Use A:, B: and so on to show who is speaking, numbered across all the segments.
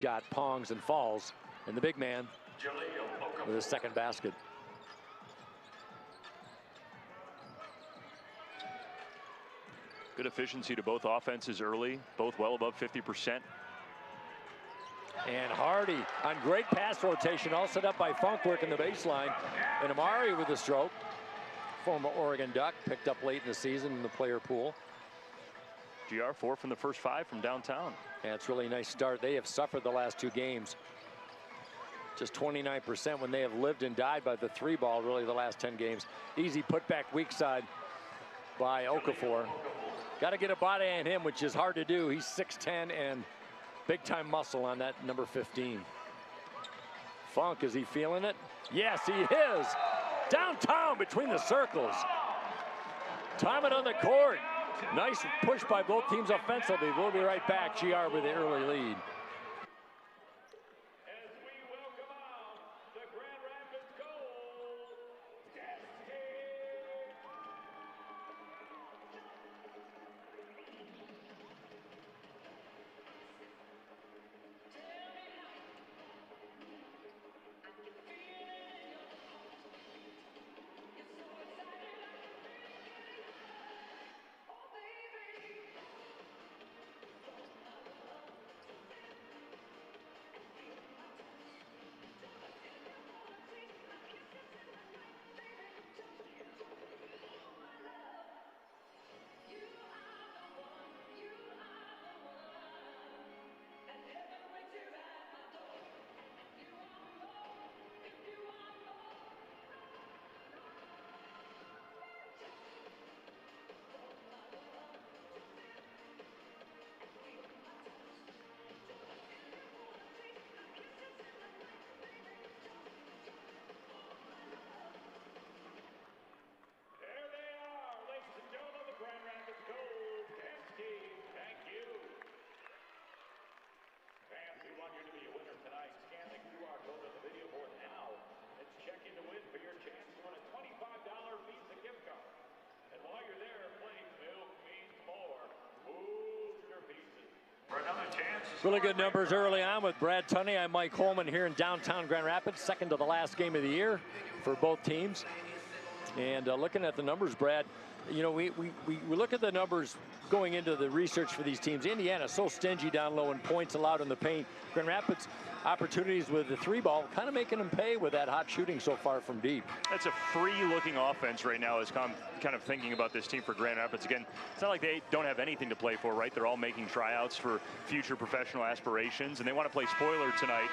A: got pongs and falls, and the big man with his second basket.
B: Good efficiency to both offenses early, both well above 50%.
A: And Hardy on great pass rotation, all set up by Funk working the baseline. And Amari with the stroke. Former Oregon Duck, picked up late in the season in the player pool.
B: GR 4 from the first 5 from downtown.
A: Yeah, it's really a nice start. They have suffered the last 2 games. Just 29% when they have lived and died by the 3 ball really the last 10 games. Easy putback weak side by Okafor. Got to get a body on him, which is hard to do. He's 6'10" and big time muscle on that number 15. Funk, is he feeling it? Yes, he is. Downtown between the circles. Time it on the court. Nice push by both teams offensively. We'll be right back. GR with the early lead. Really good numbers early on with Brad Tunney. I'm Mike Holman here in downtown Grand Rapids, second to the last game of the year for both teams. And looking at the numbers, Brad, you know, we look at the numbers going into the research for these teams. Indiana so stingy down low in points allowed in the paint. Grand Rapids opportunities with the 3 ball, kind of making them pay with that hot shooting so far from deep.
B: That's a free-looking offense right now as I'm kind of thinking about this team for Grand Rapids. Again, it's not like they don't have anything to play for, right? They're all making tryouts for future professional aspirations, and they want to play spoiler tonight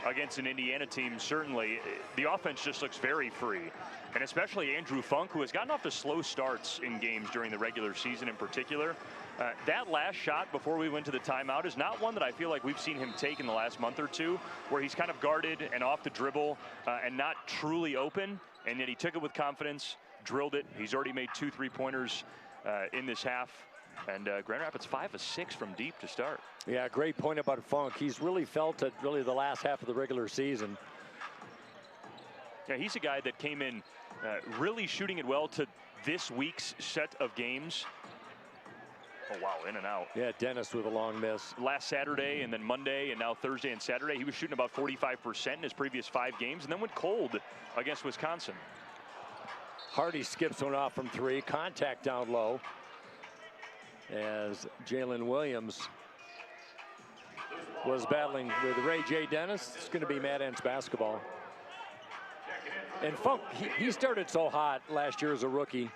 B: against an Indiana team. Certainly, the offense just looks very free. And especially Andrew Funk, who has gotten off to slow starts in games during the regular season in particular. That last shot before we went to the timeout is not one that I feel like we've seen him take in the last month or two, where he's kind of guarded and off the dribble and not truly open. And yet he took it with confidence, drilled it. He's already made 2 3-pointers in this half. And Grand Rapids 5 of 6 from deep to start.
A: Yeah, great point about Funk. He's really felt it really the last half of the regular season.
B: Yeah, he's a guy that came in really shooting it well to this week's set of games. Oh, wow, in and out.
A: Yeah, Dennis with a long miss.
B: Last Saturday and then Monday and now Thursday and Saturday, he was shooting about 45% in his previous 5 games and then went cold against Wisconsin.
A: Hardy skips one off from 3. Contact down low as Jalen Williams was battling with Ray J. Dennis. It's going to be Mad Ants basketball. And Funk, he started so hot last year as a rookie,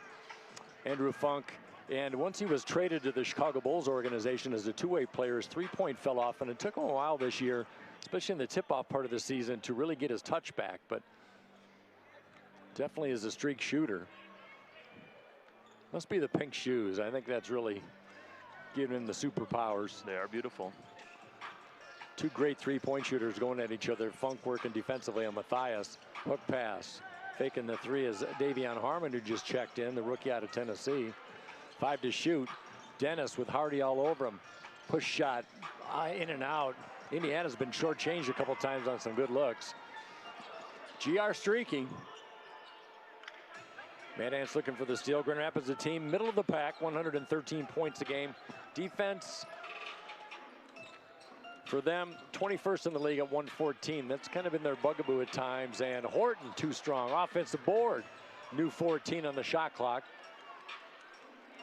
A: Andrew Funk. And once he was traded to the Chicago Bulls organization as a 2-way player, his 3-point fell off. And it took him a while this year, especially in the tip-off part of the season, to really get his touch back. But definitely is a streak shooter. Must be the pink shoes. I think that's really giving him the superpowers.
B: They are beautiful.
A: 2 great 3-point shooters going at each other. Funk working defensively on Matthias. Hook pass. Faking the 3 is Davion Harmon, who just checked in, the rookie out of Tennessee. 5 to shoot. Dennis with Hardy all over him. Push shot in and out. Indiana's been shortchanged a couple times on some good looks. GR streaking. Mad Ants looking for the steal. Grand Rapids, a team middle of the pack, 113 points a game. Defense For them, 21st in the league at 114. That's kind of been their bugaboo at times. And Horton, too strong. Offensive board. New 14 on the shot clock.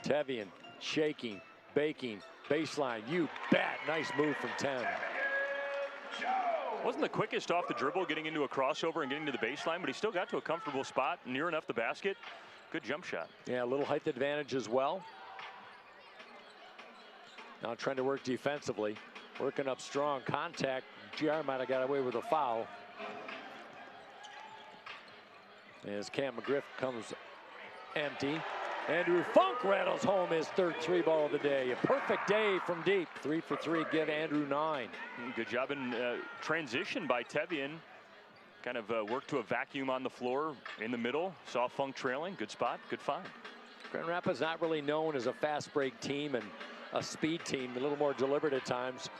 A: Tevian shaking, baking, baseline. You bet. Nice move from 10.
B: Wasn't the quickest off the dribble, getting into a crossover and getting to the baseline, but he still got to a comfortable spot near enough the basket. Good jump shot.
A: Yeah, a little height advantage as well. Now trying to work defensively. Working up strong. Contact. GR might have got away with a foul. As Cam McGriff comes empty. Andrew Funk rattles home his third three ball of the day. A perfect day from deep. 3 for 3, give Andrew 9.
B: Good job in transition by Tevian. Kind of worked to a vacuum on the floor in the middle. Saw Funk trailing. Good spot, good find.
A: Grand Rapids not really known as a fast break team and a speed team. A little more deliberate at times.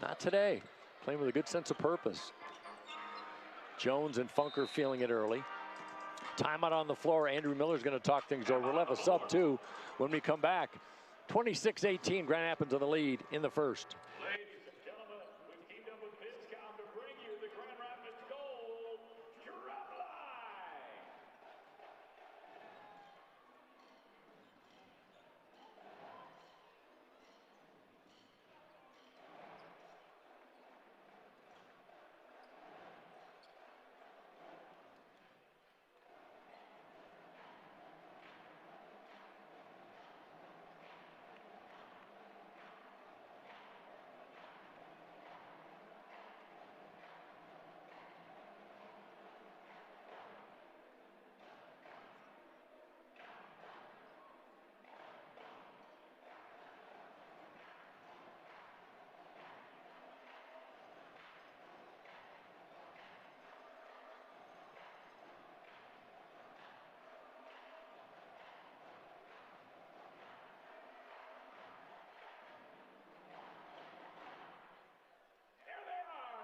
A: Not today. Playing with a good sense of purpose. Jones and Funker feeling it early. Timeout on the floor. Andrew Miller's going to talk things over. We'll have a sub two when we come back. 26-18, Grand Rapids in the lead in the first.
C: Ladies and gentlemen, we've teamed up with Viscom to bring you the Grand Rapids Gold Drop Line.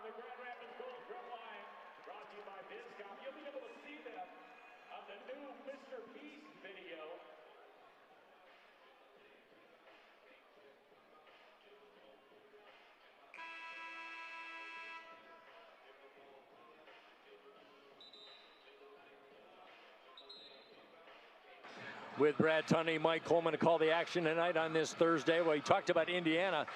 C: The Grand Rapids Gold Drum Line, brought to you by Viscom. You'll be able to see them on the new Mr. Beast video.
A: With Brad Tunney, Mike Coleman to call the action tonight on this Thursday. Well, he talked about Indiana,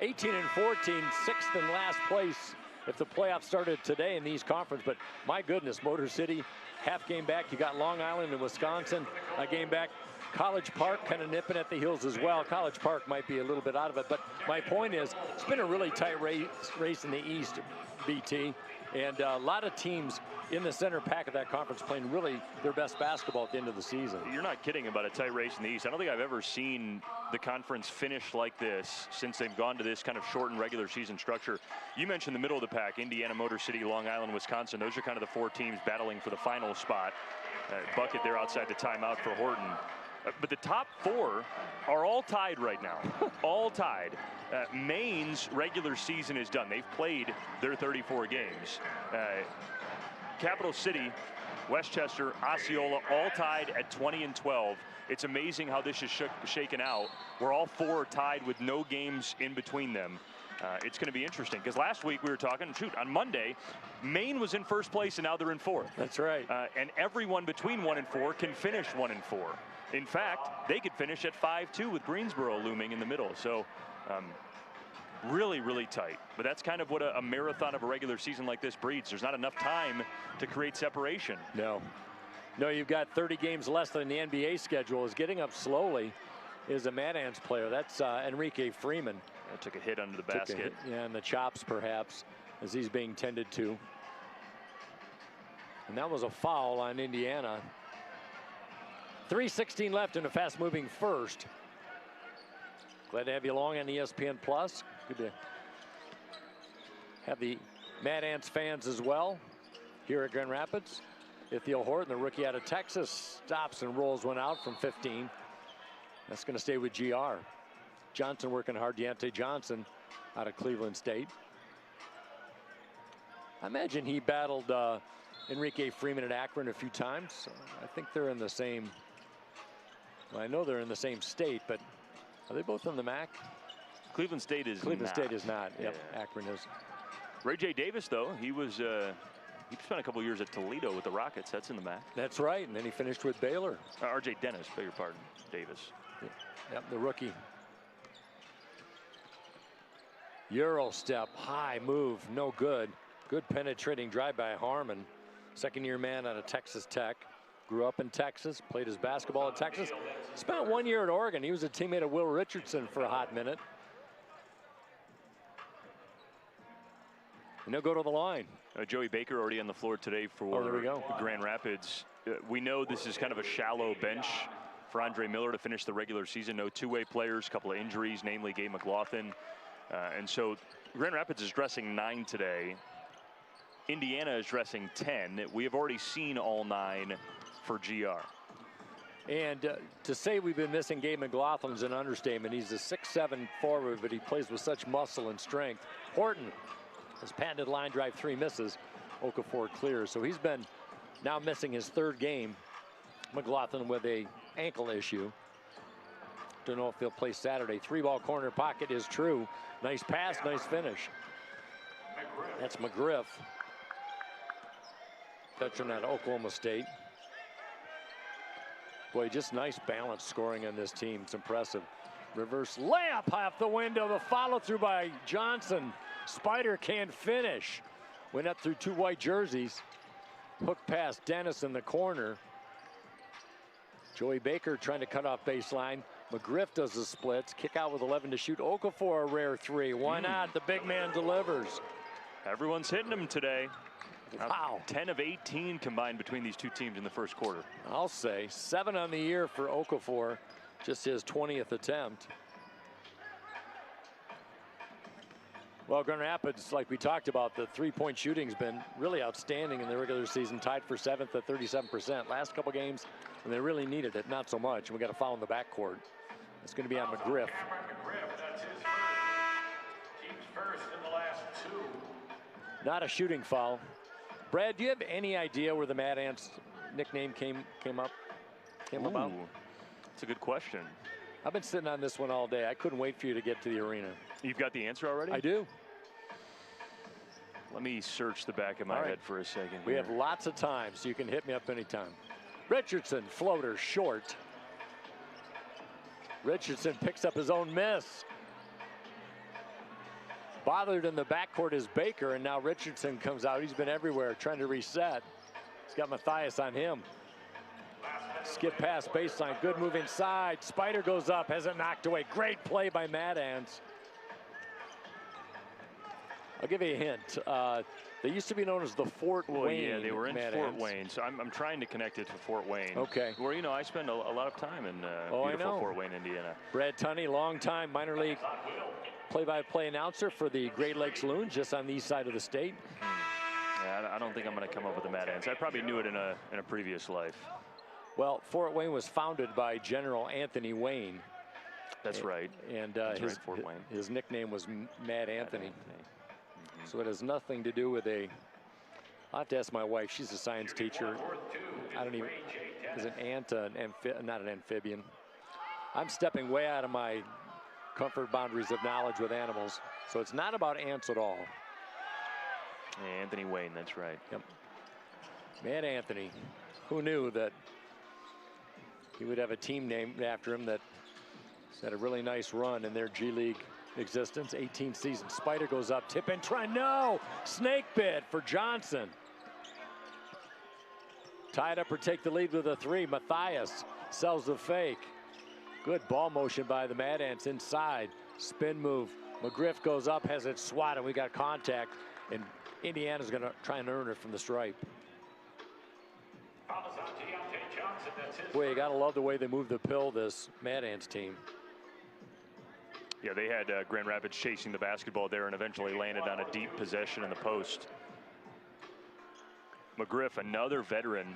A: 18 and 14, sixth in last place if the playoffs started today in these conference. But my goodness, Motor City, half game back. You got Long Island and Wisconsin, a game back. College Park kind of nipping at the heels as well. College Park might be a little bit out of it. But my point is, it's been a really tight race in the East, BT. And a lot of teams in the center pack of that conference playing really their best basketball at the end of the season.
B: You're not kidding about a tight race in the East. I don't think I've ever seen the conference finish like this since they've gone to this kind of shortened regular season structure. You mentioned the middle of the pack, Indiana, Motor City, Long Island, Wisconsin. Those are kind of the four teams battling for the final spot. Bucket there outside the timeout for Horton. But the top four are all tied right now. All tied. Maine's regular season is done. They've played their 34 games. Capital City, Westchester, Osceola, all tied at 20 and 12. It's amazing how this is shaken out. We're all four tied with no games in between them. It's going to be interesting because last week we were talking, on Monday, Maine was in first place and now they're in fourth.
A: That's right.
B: And everyone between 1 and 4 can finish 1 and 4. In fact, they could finish at 5-2 with Greensboro looming in the middle. So really, really tight. But that's kind of what a marathon of a regular season like this breeds. There's not enough time to create separation.
A: No, you've got 30 games less than the NBA schedule. Is getting up slowly is a Mad Ants player. That's Enrique Freeman.
B: That took a hit under the basket.
A: Yeah, and the chops perhaps as he's being tended to. And that was a foul on Indiana. 3:16 left in a fast-moving first. Glad to have you along on ESPN Plus. Good to have the Mad Ants fans as well here at Grand Rapids. Ithiel Horton, the rookie out of Texas, stops and rolls one out from 15. That's going to stay with GR. Johnson working hard. Deontay Johnson out of Cleveland State. I imagine he battled Enrique Freeman at Akron a few times. I think they're in the same. Well, I know they're in the same state, but are they both in the MAC?
B: Cleveland State is
A: Cleveland
B: not.
A: State is not. Yep,
B: Yeah.
A: Akron is.
B: Ray J. Davis, though, he spent a couple years at Toledo with the Rockets. That's in the MAC.
A: That's right, and then he finished with Baylor.
B: R.J. Dennis, beg your pardon, Davis.
A: Yep, the rookie. Euro step, high move, no good. Good penetrating drive by Harmon. Second-year man out of Texas Tech. Grew up in Texas, played his basketball at Texas. Spent 1 year at Oregon. He was a teammate of Will Richardson for a hot minute. And he'll go to the line.
B: Joey Baker already on the floor today for
A: there we go.
B: Grand Rapids. We know this is kind of a shallow bench for Andre Miller to finish the regular season. No two-way players, a couple of injuries, namely Gabe McLaughlin. And so Grand Rapids is dressing 9 today. Indiana is dressing 10. We have already seen all 9 for GR.
A: And to say we've been missing Gabe McLaughlin is an understatement. He's a 6'7" forward, but he plays with such muscle and strength. Horton has patented line drive 3 misses. Okafor clears. So he's been now missing his 3rd game. McLaughlin with a ankle issue. Don't know if he'll play Saturday. 3-ball corner pocket is true. Nice pass, nice finish. That's McGriff. Veteran out of Oklahoma State. Boy, just nice balance scoring on this team. It's impressive. Reverse layup off the window. The follow through by Johnson. Spider can't finish. Went up through 2 white jerseys. Hook pass Dennis in the corner. Joey Baker trying to cut off baseline. McGriff does the splits. Kick out with 11 to shoot. Okafor a rare 3. Why not? The big man delivers.
B: Everyone's hitting him today.
A: Wow.
B: 10 of 18 combined between these two teams in the first quarter.
A: I'll say 7 on the year for Okafor. Just his 20th attempt. Well, Grand Rapids, like we talked about, the 3-point shooting's been really outstanding in the regular season, tied for 7th at 37%. Last couple games, when they really needed it, not so much. And we got a foul in the backcourt. It's going to be on McGriff.
C: That's his first. Team's first in the last 2.
A: Not a shooting foul. Brad, do you have any idea where the Mad Ants nickname came about?
B: That's a good question.
A: I've been sitting on this one all day. I couldn't wait for you to get to the arena.
B: You've got the answer already?
A: I do.
B: Let me search the back of my head for a second.
A: We have lots of time, so you can hit me up anytime. Richardson, floater, short. Richardson picks up his own miss. Bothered in the backcourt is Baker, and now Richardson comes out. He's been everywhere trying to reset. He's got Matthias on him. Skip past baseline, good move inside. Spider goes up, has it knocked away. Great play by Mad Ants. I'll give you a hint. They used to be known as the Fort Wayne.
B: Yeah, they were in
A: Mad
B: Fort
A: Ants.
B: Wayne, so I'm trying to connect it to Fort Wayne.
A: Okay.
B: Where, you know, I spend a lot of time in beautiful Fort Wayne, Indiana.
A: Brad Tunney, long-time minor league play-by-play announcer for the Great Lakes Loons, just on the east side of the state.
B: Yeah, I don't think I'm going to come up with the Mad Ants. I probably knew it in a previous life.
A: Well, Fort Wayne was founded by General Anthony Wayne.
B: That's right.
A: And
B: That's right, Fort Wayne.
A: His nickname was Mad Anthony. So it has nothing to do with a. I'll have to ask my wife. She's a science teacher. I don't even. Is an ant not an amphibian? I'm stepping way out of my comfort boundaries of knowledge with animals. So it's not about ants at all.
B: Yeah, Anthony Wayne, that's right.
A: Yep. Mad Anthony. Who knew that he would have a team named after him that had a really nice run in their G League existence. 18 seasons. Spider goes up, tip and try. No! Snake bit for Johnson. Tie it up or take the lead with a 3. Matthias sells the fake. Good ball motion by the Mad Ants inside. Spin move. McGriff goes up, has it swatted. We got contact, and Indiana's going to try and earn it from the stripe. Boy, you got to love the way they move the pill, this Mad Ants team.
B: Yeah, they had Grand Rapids chasing the basketball there and eventually landed on a deep possession in the post. McGriff, another veteran,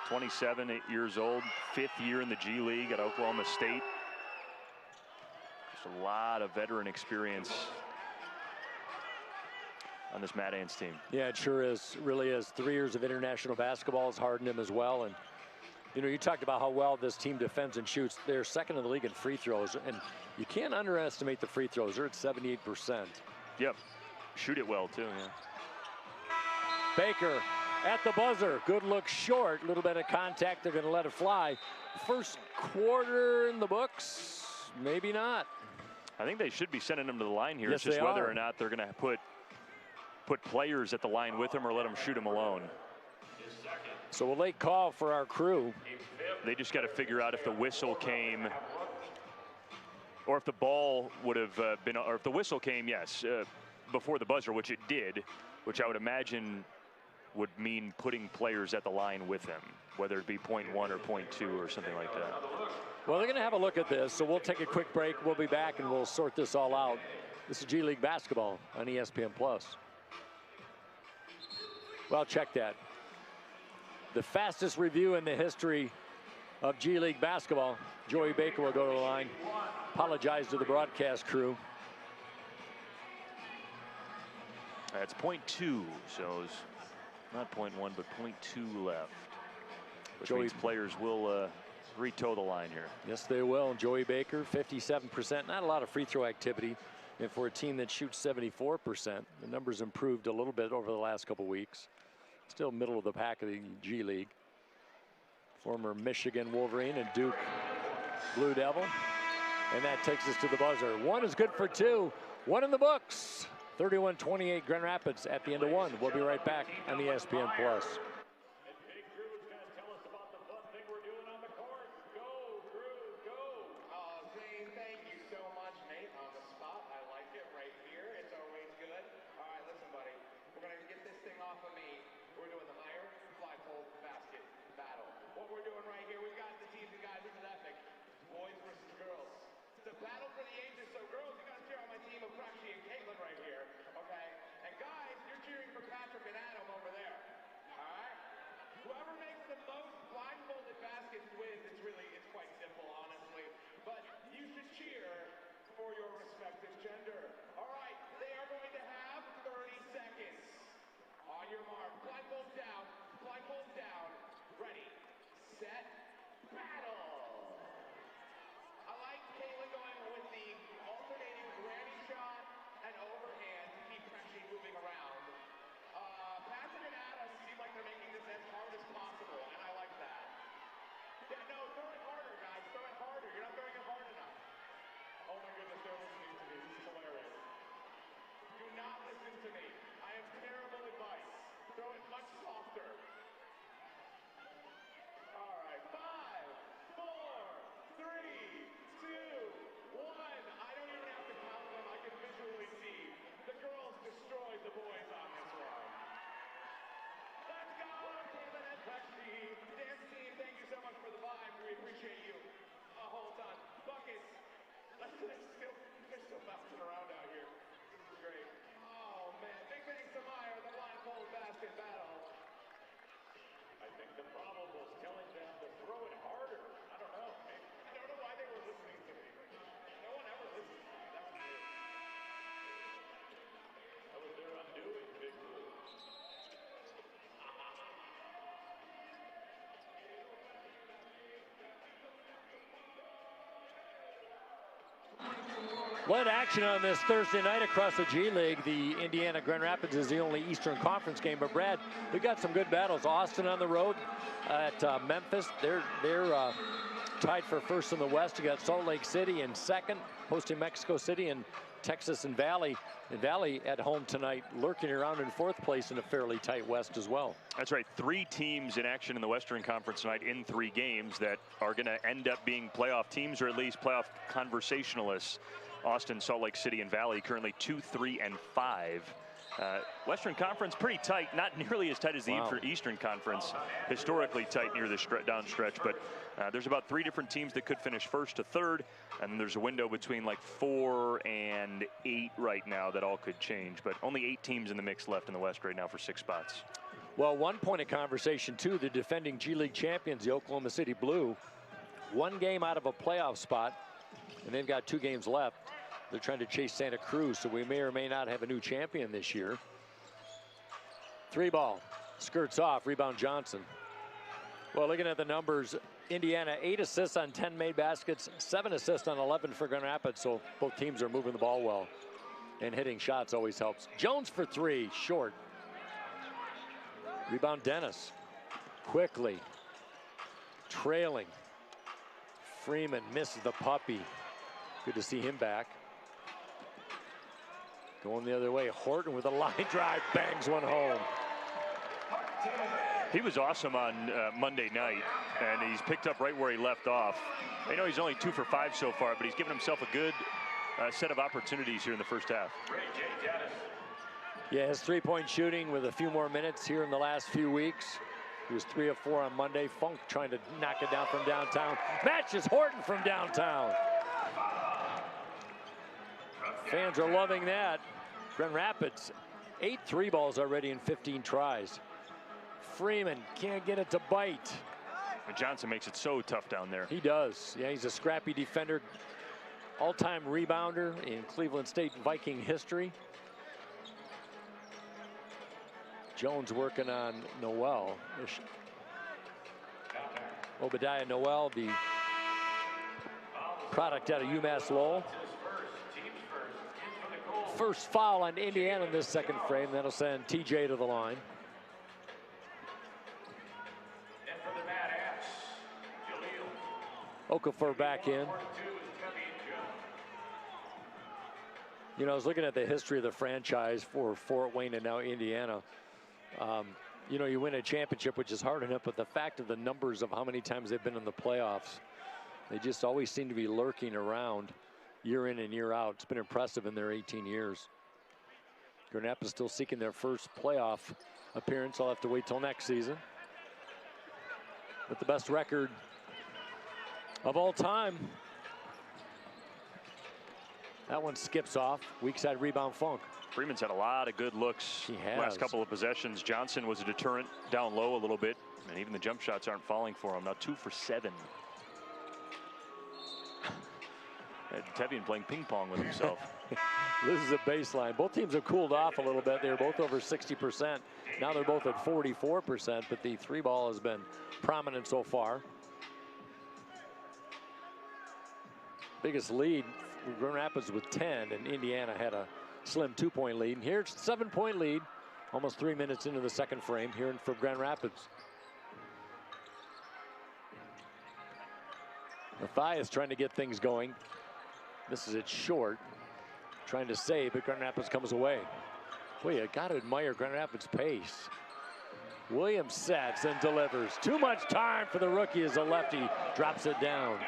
B: 27 years old, 5th year in the G League at Oklahoma State. Just a lot of veteran experience on this Mad Ants team.
A: Yeah, it sure is. Really is. 3 years of international basketball has hardened him as well. And You know, you talked about how well this team defends and shoots. They're second in the league in free throws, and you can't underestimate the free throws. They're at 78%.
B: Yep. Shoot it well, too. Yeah.
A: Baker at the buzzer. Good look short. A little bit of contact. They're going to let it fly. First quarter in the books. Maybe not.
B: I think they should be sending him to the line here.
A: Yes,
B: it's just
A: they
B: whether
A: are.
B: or not they're going to put players at the line with him or let him shoot him alone.
A: So a late call for our crew.
B: They just got to figure out if the whistle came, or if the ball would have been, or if the whistle came, yes, before the buzzer, which it did, which I would imagine would mean putting players at the line with him, whether it be .1 or .2 or something like that.
A: Well, they're going to have a look at this, so we'll take a quick break. We'll be back and we'll sort this all out. This is G League basketball on ESPN+. Well, check that. The fastest review in the history of G League basketball. Joey Baker will go to the line. Apologize to the broadcast crew.
B: That's .2, so it's not .1, but .2 left. Which means players will re-toe the line here.
A: Yes, they will. Joey Baker, 57%. Not a lot of free throw activity. And for a team that shoots 74%, the numbers improved a little bit over the last couple weeks. Still middle of the pack of the G League. Former Michigan Wolverine and Duke Blue Devil. And that takes us to the buzzer. One is good for two. One in the books. 31-28 Grand Rapids at the end of one. We'll be right back on ESPN+.
C: Big Drew's going to tell us about the fun thing we're doing on the court. Go, Drew, go.
D: Zane, thank you so much, Nate. On the spot, I like it right here. It's always good. All right, listen, buddy. We're going to get this thing off of me. We're doing the higher flagpole basket battle. What we're doing right here, we've got the teams and guys. This is epic. Boys versus girls. It's a battle for the ages. So, girls, you got to cheer on my team of Prakshi and Caitlin right here. Okay? And guys, you're cheering for Patrick and Adam over there. All right? Whoever makes the most blindfolded baskets wins. It's quite simple, honestly. But you should cheer for your respective gender. All right, they are going to have 30 seconds. On your mark, blindfolds down, ready, set, battle. I like Caitlin going with the alternating granny shot and overhand to keep Prakshi moving around. Patrick and Adam seem like they're making this as hard as possible, and I like that. Yeah, no, throw it harder, guys. Throw it harder. You're not throwing it hard enough. Oh my goodness, they're listening to me. This is hilarious. Do not listen to me. I have terrible advice. Throw it much softer. All right, 5, 4, 3, 2, 1. I don't even have to count them. I can visually see. The girls destroyed the boys on this one. Let's go, Caitlin and Prakshi. Dance team, thank you so much for the vibe. We appreciate you a whole ton. Buckets, they're still bouncing around out here. This is great. Oh, man. Big thanks to Meyer, the blindfold basket battle.
C: I think the problem was telling them to throw it harder. I don't know.
D: I don't know why they were listening to me. No one ever listens to me. That's weird.
C: That was their undoing, Big Drew.
A: What action on this Thursday night across the G League. The Indiana Grand Rapids is the only Eastern Conference game. But Brad, we got some good battles. Austin on the road at Memphis. They're tied for first in the West. You got Salt Lake City in second, hosting Mexico City, and Texas and Valley. And Valley at home tonight, lurking around in fourth place in a fairly tight West as well.
B: That's right. 3 teams in action in the Western Conference tonight in 3 games that are going to end up being playoff teams, or at least playoff conversationalists. Austin, Salt Lake City, and Valley currently 2, 3, and 5. Western Conference pretty tight, not nearly as tight as the Eastern Conference. Historically tight near the down stretch, but there's about 3 different teams that could finish first to third, and there's a window between like 4 and 8 right now that all could change. But only 8 teams in the mix left in the West right now for 6 spots.
A: Well, one point of conversation too. The defending G League champions, the Oklahoma City Blue, 1 game out of a playoff spot, and they've got 2 games left. They're trying to chase Santa Cruz, so we may or may not have a new champion this year. 3 ball, skirts off, rebound Johnson. Well, looking at the numbers, Indiana 8 assists on 10 made baskets, 7 assists on 11 for Grand Rapids. So both teams are moving the ball well, and hitting shots always helps. Jones for 3, short. Rebound Dennis, quickly, trailing. Freeman misses the puppy. Good to see him back. Going the other way, Horton with a line drive, bangs one home.
B: He was awesome on Monday night, and he's picked up right where he left off. I know he's only 2 for 5 so far, but he's given himself a good set of opportunities here in the first half.
A: Yeah, his three-point shooting with a few more minutes here in the last few weeks. He was 3 of 4 on Monday. Funk trying to knock it down from downtown. Matches Horton from downtown. Fans are loving that. Grand Rapids, 8 3 balls already in 15 tries. Freeman can't get it to bite.
B: And Johnson makes it so tough down there.
A: He does. Yeah, he's a scrappy defender. All-time rebounder in Cleveland State Viking history. Jones working on Noel. Obadiah Noel, the product out of UMass Lowell. First foul on Indiana in this second frame. That'll send TJ to the line. Okafor back in. You know, I was looking at the history of the franchise for Fort Wayne and now Indiana. You know, you win a championship, which is hard enough, but the fact of the numbers of how many times they've been in the playoffs, they just always seem to be lurking around year in and year out. It's been impressive in their 18 years. Grand Rapids still seeking their first playoff appearance. I'll have to wait till next season. With the best record of all time. That one skips off. Weak side rebound, Funk.
B: Freeman's had a lot of good looks
A: He has.
B: last couple of possessions. Johnson was a deterrent down low a little bit, and even the jump shots aren't falling for him. Now 2 for 7. Tevian playing ping pong with himself.
A: This is a baseline. Both teams have cooled off a little bit. They were both over 60%. Now they're both at 44%, but the 3 ball has been prominent so far. Biggest lead, Grand Rapids with 10, and Indiana had a slim 2-point lead. And here's 7-point lead, almost 3 minutes into the second frame here for Grand Rapids. Matthias trying to get things going. This is it short, trying to save, but Grand Rapids comes away. Boy, you got to admire Grand Rapids' pace. Williams sets and delivers. Too much time for the rookie as a lefty drops it down.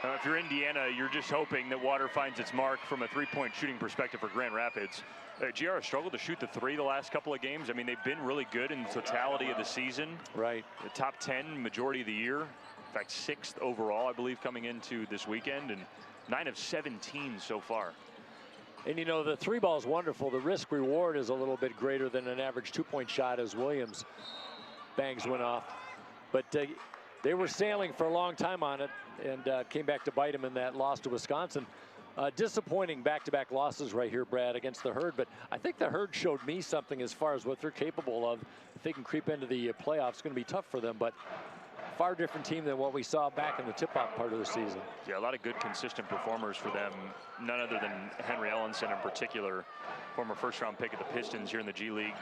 B: If you're Indiana, you're just hoping that Water finds its mark from a 3-point shooting perspective for Grand Rapids. GR struggled to shoot the 3 the last couple of games. I mean, they've been really good in the totality of the season.
A: Right.
B: The top 10 majority of the year. In fact, 6th overall, I believe, coming into this weekend, and 9 of 17 so far.
A: And you know, the 3 ball is wonderful. The risk reward is a little bit greater than an average 2-point shot as Williams bangs one off. But they were sailing for a long time on it and came back to bite them in that loss to Wisconsin. Disappointing back-to-back losses right here, Brad, against the Herd. But I think the Herd showed me something as far as what they're capable of. If they can creep into the playoffs, it's going to be tough for them. But far different team than what we saw back in the tip-off part of the season.
B: Yeah, a lot of good, consistent performers for them. None other than Henry Ellenson in particular, former first-round pick of the Pistons here in the G League.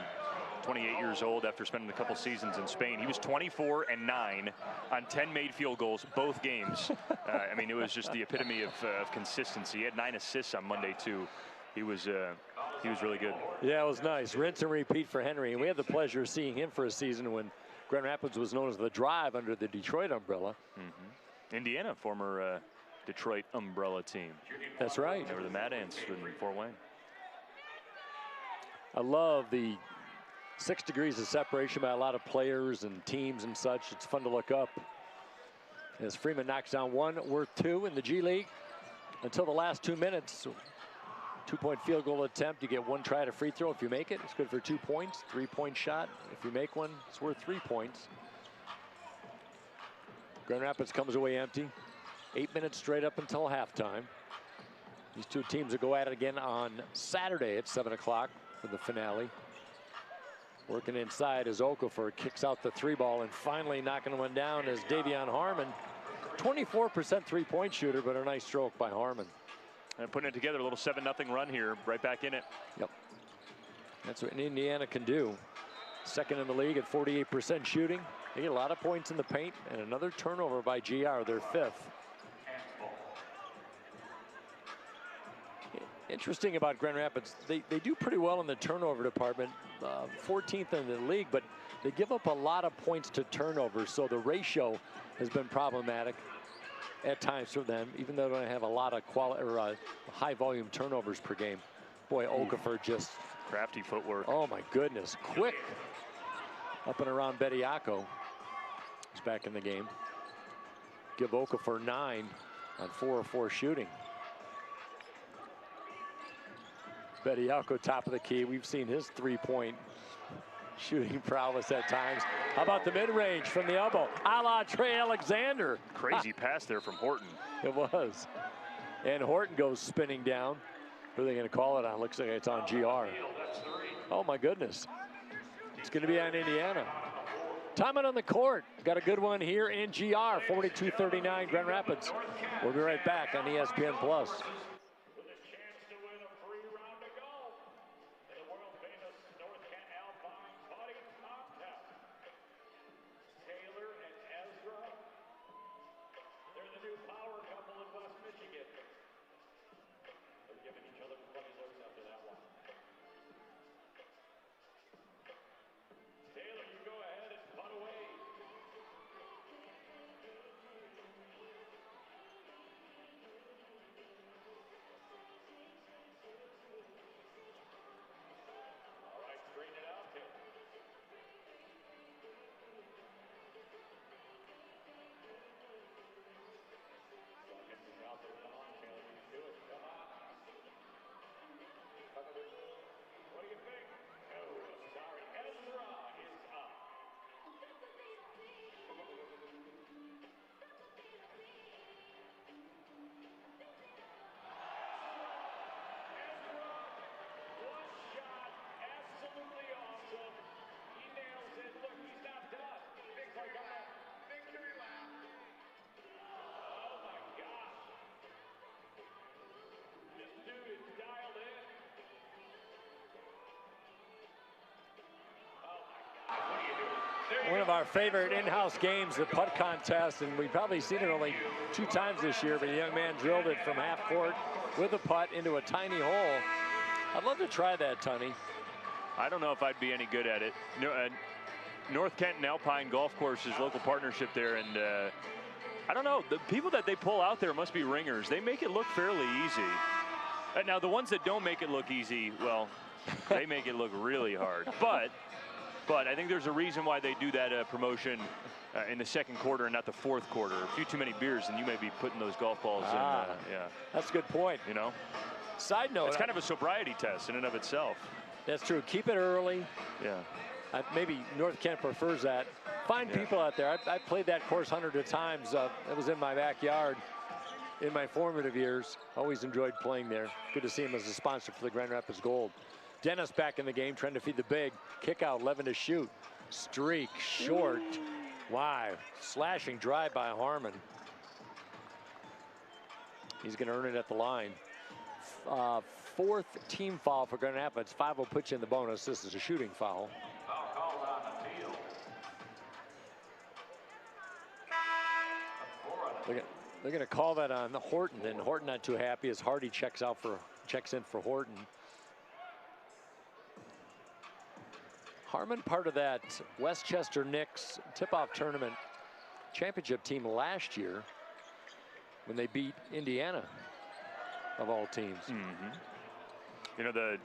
B: 28 years old after spending a couple seasons in Spain. He was 24 and 9 on 10 made field goals both games. I mean, it was just the epitome of consistency. He had 9 assists on Monday too. He was really good.
A: Yeah, it was nice. Rinse and repeat for Henry. And we had the pleasure of seeing him for a season when Grand Rapids was known as the Drive under the Detroit umbrella.
B: Mm-hmm. Indiana, former Detroit umbrella team.
A: That's right.
B: They were the Mad Ants in Fort Wayne.
A: I love the 6 degrees of separation by a lot of players and teams and such. It's fun to look up. As Freeman knocks down 1, worth 2 in the G League until the last 2 minutes. 2-point field goal attempt, you get 1 try at a free throw. If you make it, it's good for 2 points. 3-point shot, if you make one, it's worth 3 points. Grand Rapids comes away empty. 8 minutes straight up until halftime. These 2 teams will go at it again on Saturday at 7 o'clock for the finale. Working inside as Okafor kicks out the 3-ball, and finally knocking one down is Davion Harmon. 24% three-point shooter, but a nice stroke by Harmon.
B: And putting it together, a little 7-0 run here, right back in it.
A: Yep. That's what Indiana can do. Second in the league at 48% shooting. They get a lot of points in the paint, and another turnover by GR, their 5th. Interesting about Grand Rapids, they do pretty well in the turnover department, 14th in the league, but they give up a lot of points to turnovers, so the ratio has been problematic at times for them, even though they don't have a lot of high volume turnovers per game. Boy, Okafor just
B: crafty footwork.
A: Oh my goodness, quick up and around Bediako. He's back in the game. Give Okafor 9 on 4 of 4 shooting. Bediako top of the key. We've seen his 3-point shooting prowess at times. How about the mid-range from the elbow? A la Trey Alexander.
B: Crazy pass there from Horton.
A: It was. And Horton goes spinning down. Who are they going to call it on? Looks like it's on GR. Oh my goodness. It's going to be on Indiana. Timeout on the court. Got a good one here in GR. 42-39 Grand Rapids. We'll be right back on ESPN Plus. One of our favorite in-house games, the putt contest, and we've probably seen it only 2 times this year, but a young man drilled it from half court with a putt into a tiny hole. I'd love to try that, Tunney.
B: I don't know if I'd be any good at it. North Kenton Alpine Golf Course's local partnership there, and I don't know, the people that they pull out there must be ringers. They make it look fairly easy. Now, the ones that don't make it look easy, well, they make it look really hard. But I think there's a reason why they do that promotion in the second quarter and not the fourth quarter. A few too many beers and you may be putting those golf balls in. Yeah,
A: that's a good point.
B: You know?
A: Side note.
B: It's kind of a sobriety test in and of itself.
A: That's true. Keep it early.
B: Yeah.
A: Maybe North Kent prefers that. Find people out there. I've played that course hundreds of times. It was in my backyard in my formative years. Always enjoyed playing there. Good to see him as a sponsor for the Grand Rapids Gold. Dennis back in the game, trying to feed the big. Kick out, 11 to shoot. Streak, short. Wow, slashing drive by Harmon. He's going to earn it at the line. 4th team foul for Grand Rapids. 5 will put you in the bonus. This is a shooting foul. They're going to call that on Horton, and Horton not too happy as Hardy checks in for Horton. Harmon, part of that Westchester Knicks tip-off tournament championship team last year when they beat Indiana, of all teams.
B: Mm-hmm. You know, the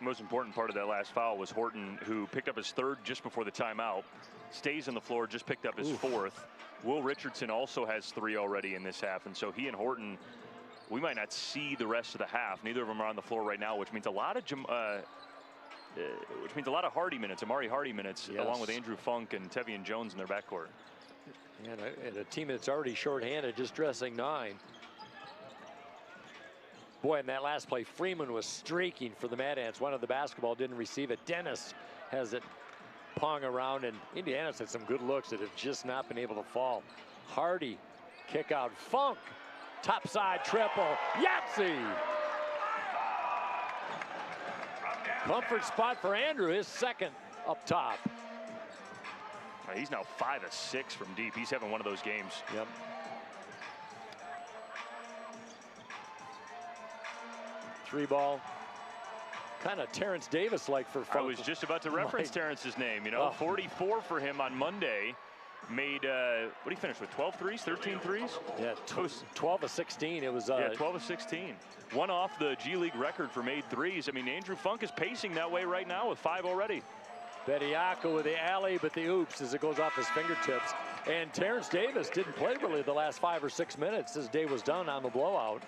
B: most important part of that last foul was Horton, who picked up his 3rd just before the timeout, stays on the floor, just picked up his 4th. Will Richardson also has 3 already in this half, and so he and Horton, we might not see the rest of the half. Neither of them are on the floor right now, which means a lot of Hardy minutes, Amari Hardy minutes,
A: yes,
B: along with Andrew Funk and Tevian Jones in their backcourt.
A: And a team that's already shorthanded, just dressing 9. Boy, in that last play, Freeman was streaking for the Mad Ants. Wanted the basketball, didn't receive it. Dennis has it ping-pong around, and Indiana's had some good looks that have just not been able to fall. Hardy, kick out, Funk, topside triple, Yahtzee! Comfort spot for Andrew, his second up top.
B: He's now 5 of 6 from deep. He's having one of those games.
A: Yep. Three ball. Kind of Terrence Davis-like for Funk.
B: I was just about to reference Terrence's name. You know, 44 for him on Monday. Made, what did he finish with, 12 threes, 13 threes?
A: Yeah, 12 of 16. It was,
B: yeah, 12 of 16. One off the G League record for made threes. I mean, Andrew Funk is pacing that way right now with 5 already.
A: Bediako with the alley, but the oops as it goes off his fingertips. And Terrence Davis didn't play really the last 5 or 6 minutes. His day was done on the blowout.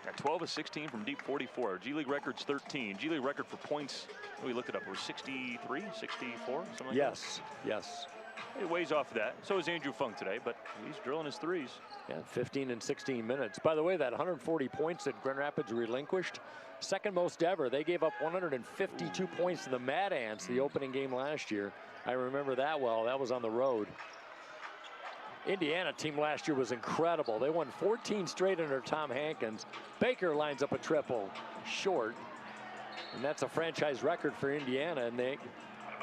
B: At 12 of 16 from deep, 44. G League record's 13. G League record for points, we looked it up, was 63, 64, something like
A: Yes, yes.
B: It weighs off of that. So is Andrew Funk today, but he's drilling his threes.
A: Yeah, 15 and 16 minutes. By the way, that 140 points that Grand Rapids relinquished, second most ever. They gave up 152 points to the Mad Ants the opening game last year. I remember that well. That was on the road. Indiana team last year was incredible. They won 14 straight under Tom Hankins. Baker lines up a triple short, and that's a franchise record for Indiana, and they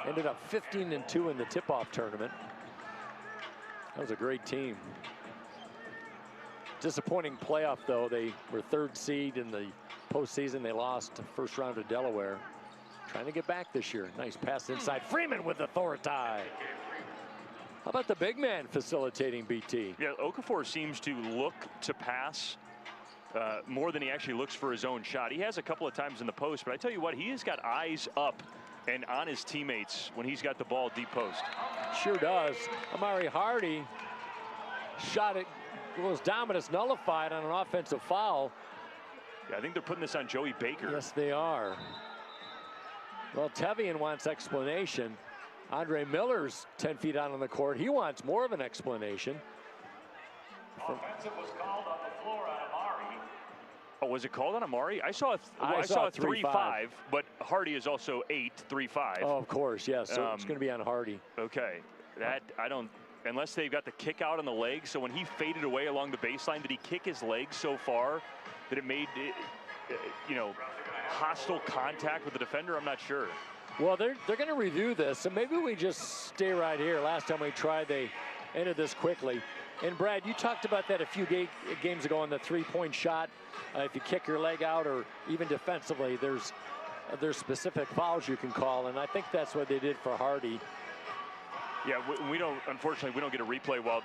A: ended up 15 and 2 in the tip-off tournament. That was a great team. Disappointing playoff, though. They were 3rd seed in the postseason. They lost the first round to Delaware. Trying to get back this year. Nice pass inside. Freeman with authority. How about the big man facilitating BT?
B: Yeah, Okafor seems to look to pass more than he actually looks for his own shot. He has a couple of times in the post, but I tell you what, he has got eyes up and on his teammates when he's got the ball deep post.
A: Sure does. Amari Hardy shot it, was dominance nullified on an offensive foul.
B: Yeah, I think they're putting this on Joey Baker.
A: Yes, they are. Well, Tevian wants explanation. Andre Miller's 10 feet out on the court. He wants more of an explanation.
C: Offensive was called on the floor on Amari.
B: Oh, was it called on Amari? I saw a 3-5, but Hardy is also 8-3-5.
A: Oh, of course, yes. So it's going to be on Hardy.
B: Okay, that I don't. Unless they've got the kick out on the leg. So when he faded away along the baseline, did he kick his leg so far that it made, you know, hostile contact with the defender? I'm not sure.
A: Well, they're going to review this, so maybe we just stay right here. Last time we tried, they ended this quickly. And Brad, you talked about that a few games ago on the three-point shot. If you kick your leg out or even defensively, there's specific fouls you can call, and I think that's what they did for Hardy.
B: Yeah, we don't. Unfortunately, we don't get a replay while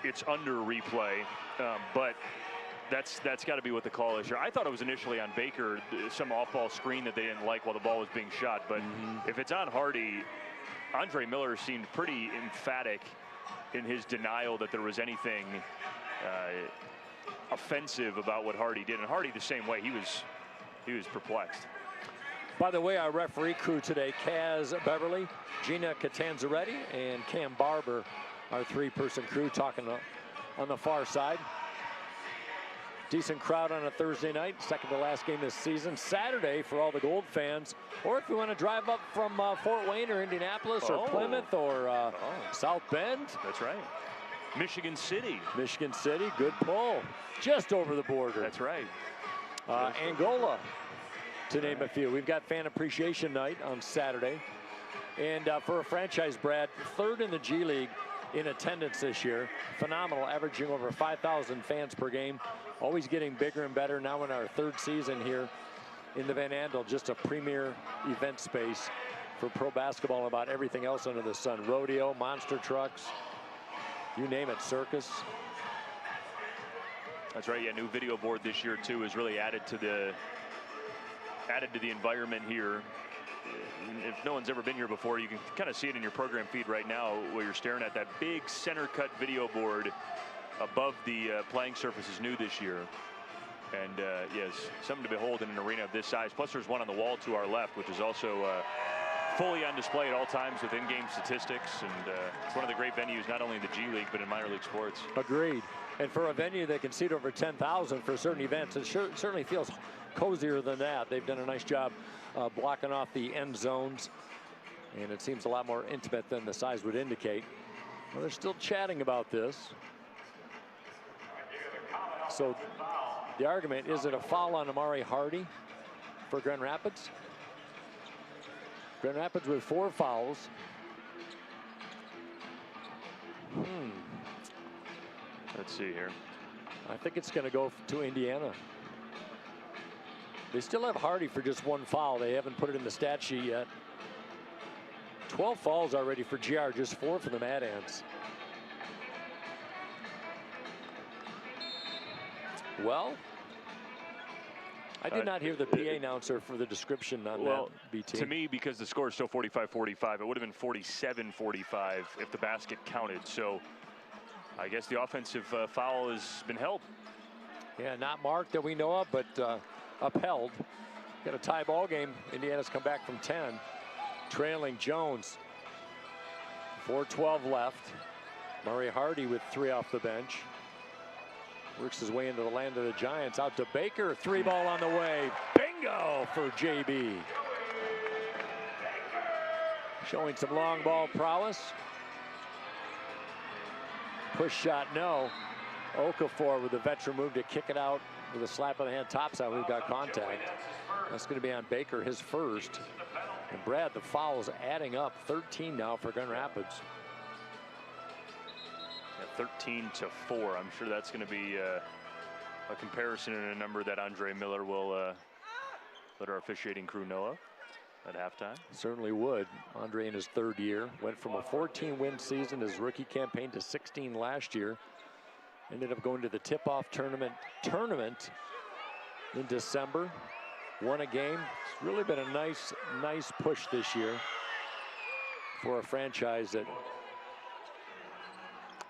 B: it's under replay, but that's got to be what the call is here. I thought it was initially on Baker, some off-ball screen that they didn't like while the ball was being shot. But if it's on Hardy, Andre Miller seemed pretty emphatic in his denial that there was anything offensive about what Hardy did. And Hardy the same way. He was perplexed.
A: By the way, our referee crew today, Kaz Beverly, Gina Catanzaretti, and Cam Barber, our 3-person crew, talking on the far side. Decent crowd on a Thursday night, second to last game this season. Saturday for all the Gold fans, or if you want to drive up from Fort Wayne or Indianapolis or Plymouth or South Bend.
B: That's right. Michigan City.
A: Michigan City, good pull. Just over the border.
B: That's right.
A: Angola, to name a few. We've got Fan Appreciation Night on Saturday. And for a franchise, Brad, 3rd in the G League in attendance this year. Phenomenal, averaging over 5,000 fans per game. Always getting bigger and better. Now in our 3rd season here in the Van Andel, just a premier event space for pro basketball and about everything else under the sun. Rodeo, monster trucks, you name it, circus.
B: That's right. Yeah, new video board this year too is really added to the environment here. If no one's ever been here before, you can kind of see it in your program feed right now where you're staring at that big center cut video board above the playing surface is new this year. And yes, something to behold in an arena of this size. Plus there's one on the wall to our left, which is also fully on display at all times with in-game statistics. And it's one of the great venues, not only in the G League, but in minor league sports.
A: Agreed. And for a venue that can seat over 10,000 for certain events, it certainly feels cozier than that. They've done a nice job blocking off the end zones. And it seems a lot more intimate than the size would indicate. Well, they're still chatting about this. So the argument, is it a foul on Amari Hardy for Grand Rapids? Grand Rapids with 4 fouls.
B: Let's see here.
A: I think it's going to go to Indiana. They still have Hardy for just 1 foul. They haven't put it in the stat sheet yet. 12 fouls already for GR, just 4 for the Mad Ants. Well, I did not hear the PA announcer for the description on that, BT.
B: To me, because the score is still 45-45, it would have been 47-45 if the basket counted. So I guess the offensive foul has been held.
A: Yeah, not marked that we know of, but upheld. Got a tie ball game. Indiana's come back from 10, trailing Jones. 4:12 left. Murray Hardy with 3 off the bench. Works his way into the land of the Giants. Out to Baker. 3 ball on the way. Bingo for JB. Showing some long ball prowess. Push shot, no. Okafor with a veteran move to kick it out with a slap of the hand. Topside, we've got contact. That's going to be on Baker, his first. And Brad, the fouls adding up. 13 now for Grand Rapids.
B: 13-4. I'm sure that's going to be a comparison and a number that Andre Miller will let our officiating crew know of at halftime.
A: Certainly would. Andre in his 3rd year went from a 14-win season his rookie campaign to 16 last year. Ended up going to the tip-off tournament in December. Won a game. It's really been a nice push this year for a franchise that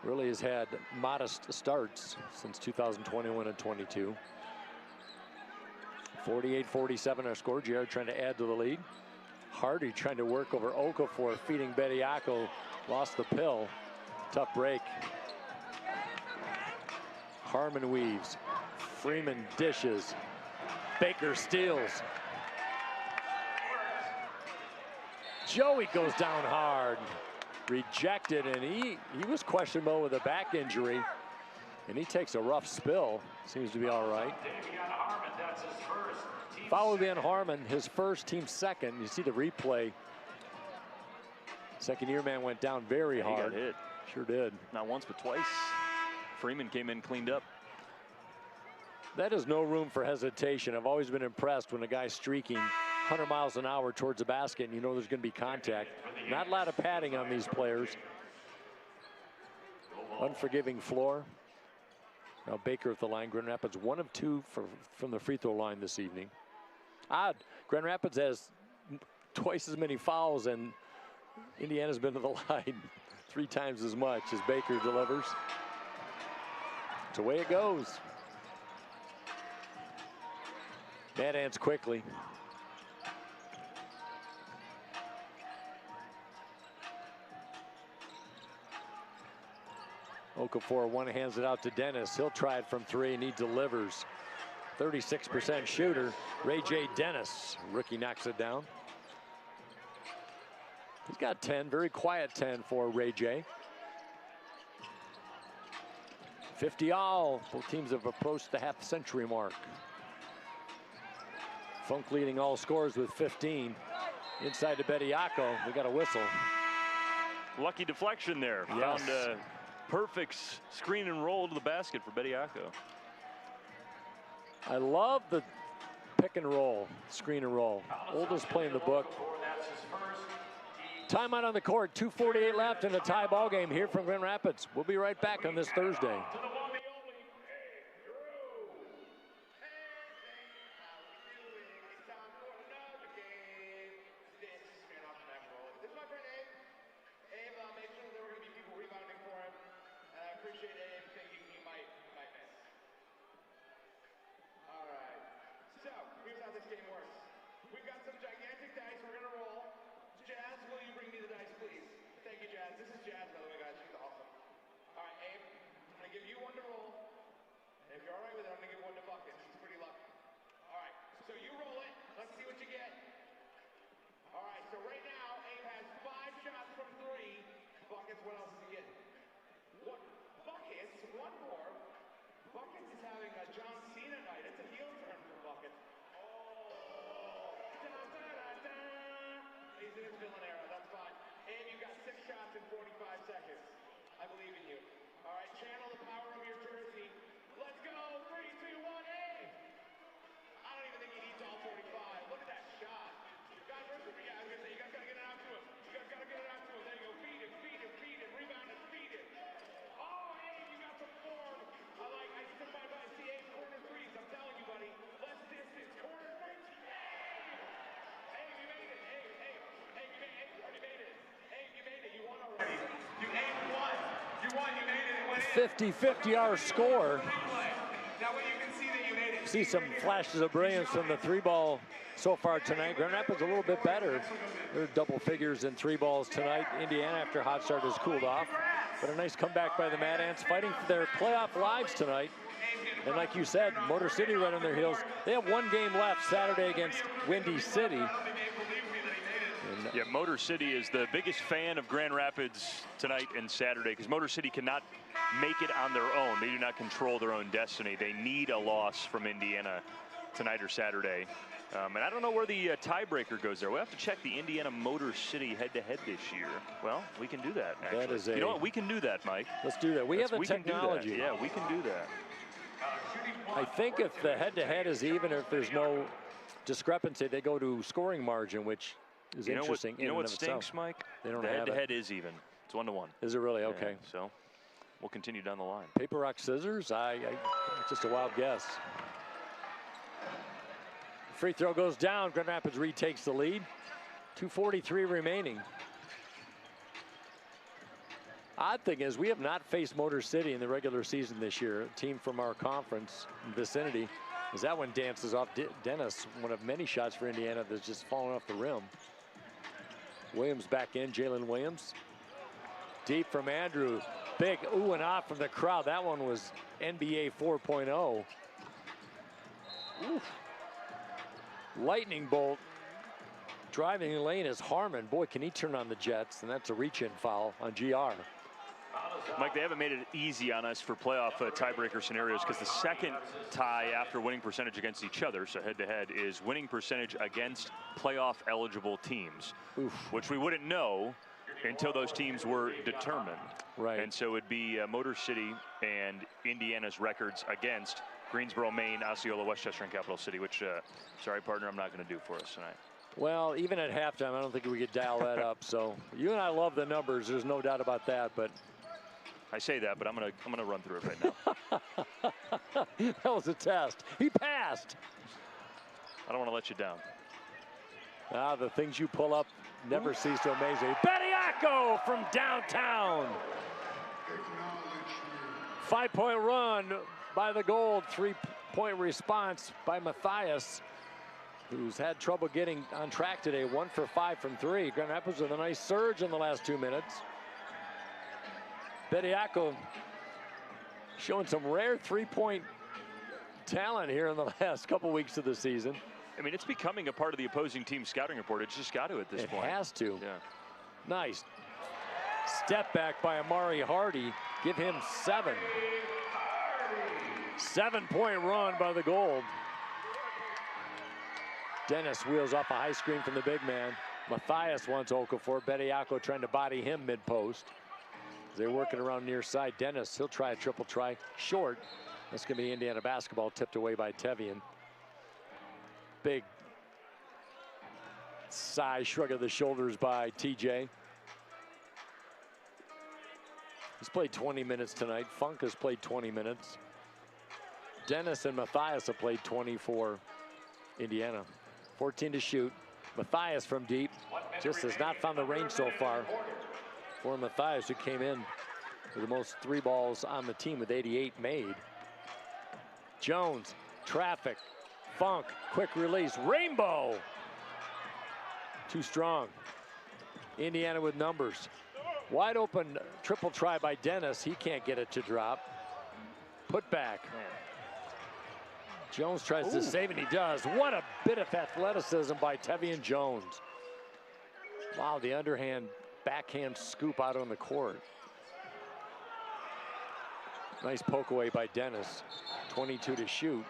A: really has had modest starts since 2021 and 22. 48-47 our score. Jared trying to add to the lead. Hardy trying to work over Okafor, feeding Bediako. Lost the pill. Tough break. Harmon weaves. Freeman dishes. Baker steals. Joey goes down hard. Rejected, and he was questionable with a back injury, and he takes a rough spill. Seems to be all right. Followed in Harmon, his first, team second. You see the replay. Second-year man went down very hard.
B: He got hit.
A: Sure did.
B: Not once, but twice. Freeman came in cleaned up.
A: That is no room for hesitation. I've always been impressed when a guy's streaking 100 miles an hour towards the basket and you know there's going to be contact. Not a lot of padding on these players. Unforgiving floor. Now Baker at the line. Grand Rapids 1 of 2 from the free throw line this evening. Odd. Grand Rapids has twice as many fouls, and Indiana's been to the line 3 times as much as Baker delivers. It's the way it goes. Mad Ants quickly. Okafor one-hands it out to Dennis. He'll try it from 3 and he delivers. 36% shooter. Ray J. Dennis, rookie, knocks it down. He's got 10, very quiet 10 for Ray J. 50 all. Both teams have approached the half-century mark. Funk leading all scorers with 15. Inside to Bediako. We got a whistle.
B: Lucky deflection there.
A: Yes.
B: Found a perfect screen and roll to the basket for Bediako.
A: I love the pick and roll, screen and roll. Oldest play in the book. Timeout on the court. 2:48 left in a tie ball game here from Grand Rapids. We'll be right back on this Thursday.
D: So you roll it. Let's see what you get. All right, so right now, Abe has shots in 45 seconds. I believe in you. All right, channel the power of your jersey. Let's go. 3, 2, 1, aim. I don't even think he needs all 45. Look at that shot. Guys, where's the I was gonna say, you guys gotta get it out to him. You guys gotta get it out to him. There you go. Feed him, feed him, feed him. Rebound and feed him. Oh, hey, you got some form. I sit by see 8 corner threes. I'm telling you, buddy. Less distance. Corner threes. Hey, you made it. Hey, you already made it. Hey, you made it. You won already. You aimed one. You won. You made it. It went in.
A: 50-50 our score.
D: That way you can see that you made it.
A: See some flashes of brilliance from the 3-ball so far tonight. Grand Rapids a little bit better. They're double figures in 3 balls tonight. Indiana, after a hot start, has cooled off. But a nice comeback by the Mad Ants, fighting for their playoff lives tonight. And like you said, Motor City right on their heels. They have 1 game left Saturday against Windy City.
B: Yeah, Motor City is the biggest fan of Grand Rapids tonight and Saturday because Motor City cannot make it on their own. They do not control their own destiny. They need a loss from Indiana tonight or Saturday. And I don't know where the tiebreaker goes there. We'll have to check the Indiana Motor City head-to-head this year. Well, we can do that, actually.
A: That is
B: you know what? We can do that, Mike.
A: Let's do that. We have the technology.
B: Yeah, we can do that.
A: I think if the head-to-head is even, if there's no discrepancy, they go to scoring margin, which is interesting.
B: You know what stinks, Mike?
A: They don't
B: the
A: have
B: head-to-head is even. It's 1-1.
A: Is it really? Okay.
B: Yeah, so we'll continue down the line.
A: Paper, rock, scissors? It's just a wild guess. Free throw goes down. Grand Rapids retakes the lead. 2:43 remaining. Odd thing is, we have not faced Motor City in the regular season this year. A team from our conference vicinity. As that one dances off Dennis, one of many shots for Indiana that's just fallen off the rim. Williams back in, Jalen Williams. Deep from Andrew. Big ooh and ah from the crowd. That one was NBA 4.0. Oof. Lightning bolt driving the lane is Harmon. Boy, can he turn on the Jets, and that's a reach-in foul on GR.
B: Mike, they haven't made it easy on us for playoff tiebreaker scenarios because the second tie after winning percentage against each other, so head-to-head, is winning percentage against playoff-eligible teams, which we wouldn't know until those teams were determined.
A: Right.
B: And so it'd be Motor City and Indiana's records against Greensboro, Maine, Osceola, Westchester, and Capital City, which, sorry, partner, I'm not going to do for us tonight.
A: Well, even at halftime, I don't think we could dial that up. So you and I love the numbers. There's no doubt about that. But
B: I say that, but I'm gonna run through it right now.
A: That was a test. He passed.
B: I don't want to let you down.
A: The things you pull up never cease to amaze me. Bediako from downtown. 5-point run by the Gold. 3-point response by Matthias, who's had trouble getting on track today. 1 for 5 from 3. Grand Rapids with a nice surge in the last 2 minutes. Bediako showing some rare 3-point talent here in the last couple weeks of the season.
B: I mean, it's becoming a part of the opposing team's scouting report. It's just got to at this point.
A: It has to.
B: Yeah.
A: Nice step back by Amari Hardy. Give him 7. 7-point run by the Gold. Dennis wheels off a high screen from the big man. Matthias wants Okafor. Bediako trying to body him mid-post. They're working around near side. Dennis, he'll try a triple try. Short. That's going to be Indiana basketball, tipped away by Tevian. Big sigh, shrug of the shoulders by TJ. He's played 20 minutes tonight. Funk has played 20 minutes. Dennis and Matthias have played 20 for Indiana. 14 to shoot. Matthias from deep just has not found the range so far for Matthias, who came in with the most 3 balls on the team with 88 made. Jones, traffic, Funk, quick release, Rainbow. Too strong. Indiana with numbers. Wide open triple try by Dennis. He can't get it to drop. Put back. Jones tries to save, and he does. What a bit of athleticism by Tevian Jones. Wow, the underhand backhand scoop out on the court. Nice poke away by Dennis. 22 to shoot.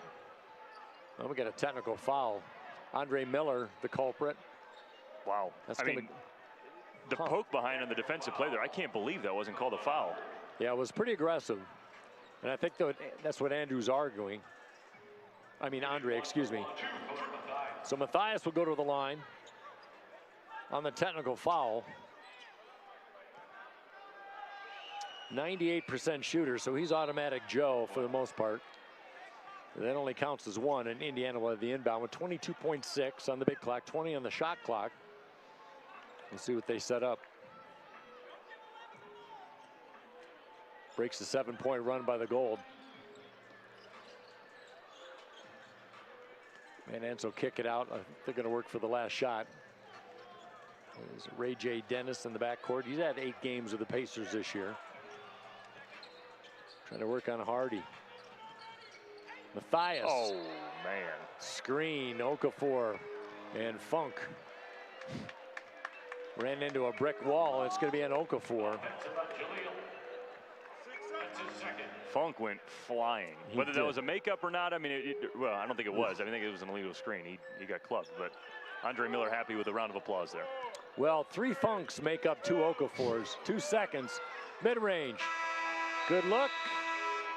A: Well, we got a technical foul. Andre Miller, the culprit.
B: Wow.
A: That's
B: The poke behind on the defensive play there, I can't believe that wasn't called a foul.
A: Yeah, it was pretty aggressive. And I think that's what Andrew's arguing. I mean, Andre, excuse me. So Matthias will go to the line on the technical foul. 98% shooter, so he's automatic Joe for the most part. That only counts as one, and Indiana will have the inbound with 22.6 on the big clock, 20 on the shot clock. We'll see what they set up. Breaks the 7-point run by the Gold. Van Nance will kick it out. I think they're going to work for the last shot. There's Ray J. Dennis in the backcourt. He's had 8 games with the Pacers this year. Trying to work on Hardy. Matthias.
B: Oh, man.
A: Screen, Okafor, and Funk. Ran into a brick wall. It's going to be an Okafor.
B: Funk went flying. Whether that was a makeup or not, I mean, well, I don't think it was. I think it was an illegal screen. He got clubbed, but Andre Miller happy with a round of applause there.
A: Well, 3 Funks make up 2 Okafors. 2 seconds, mid-range. Good look.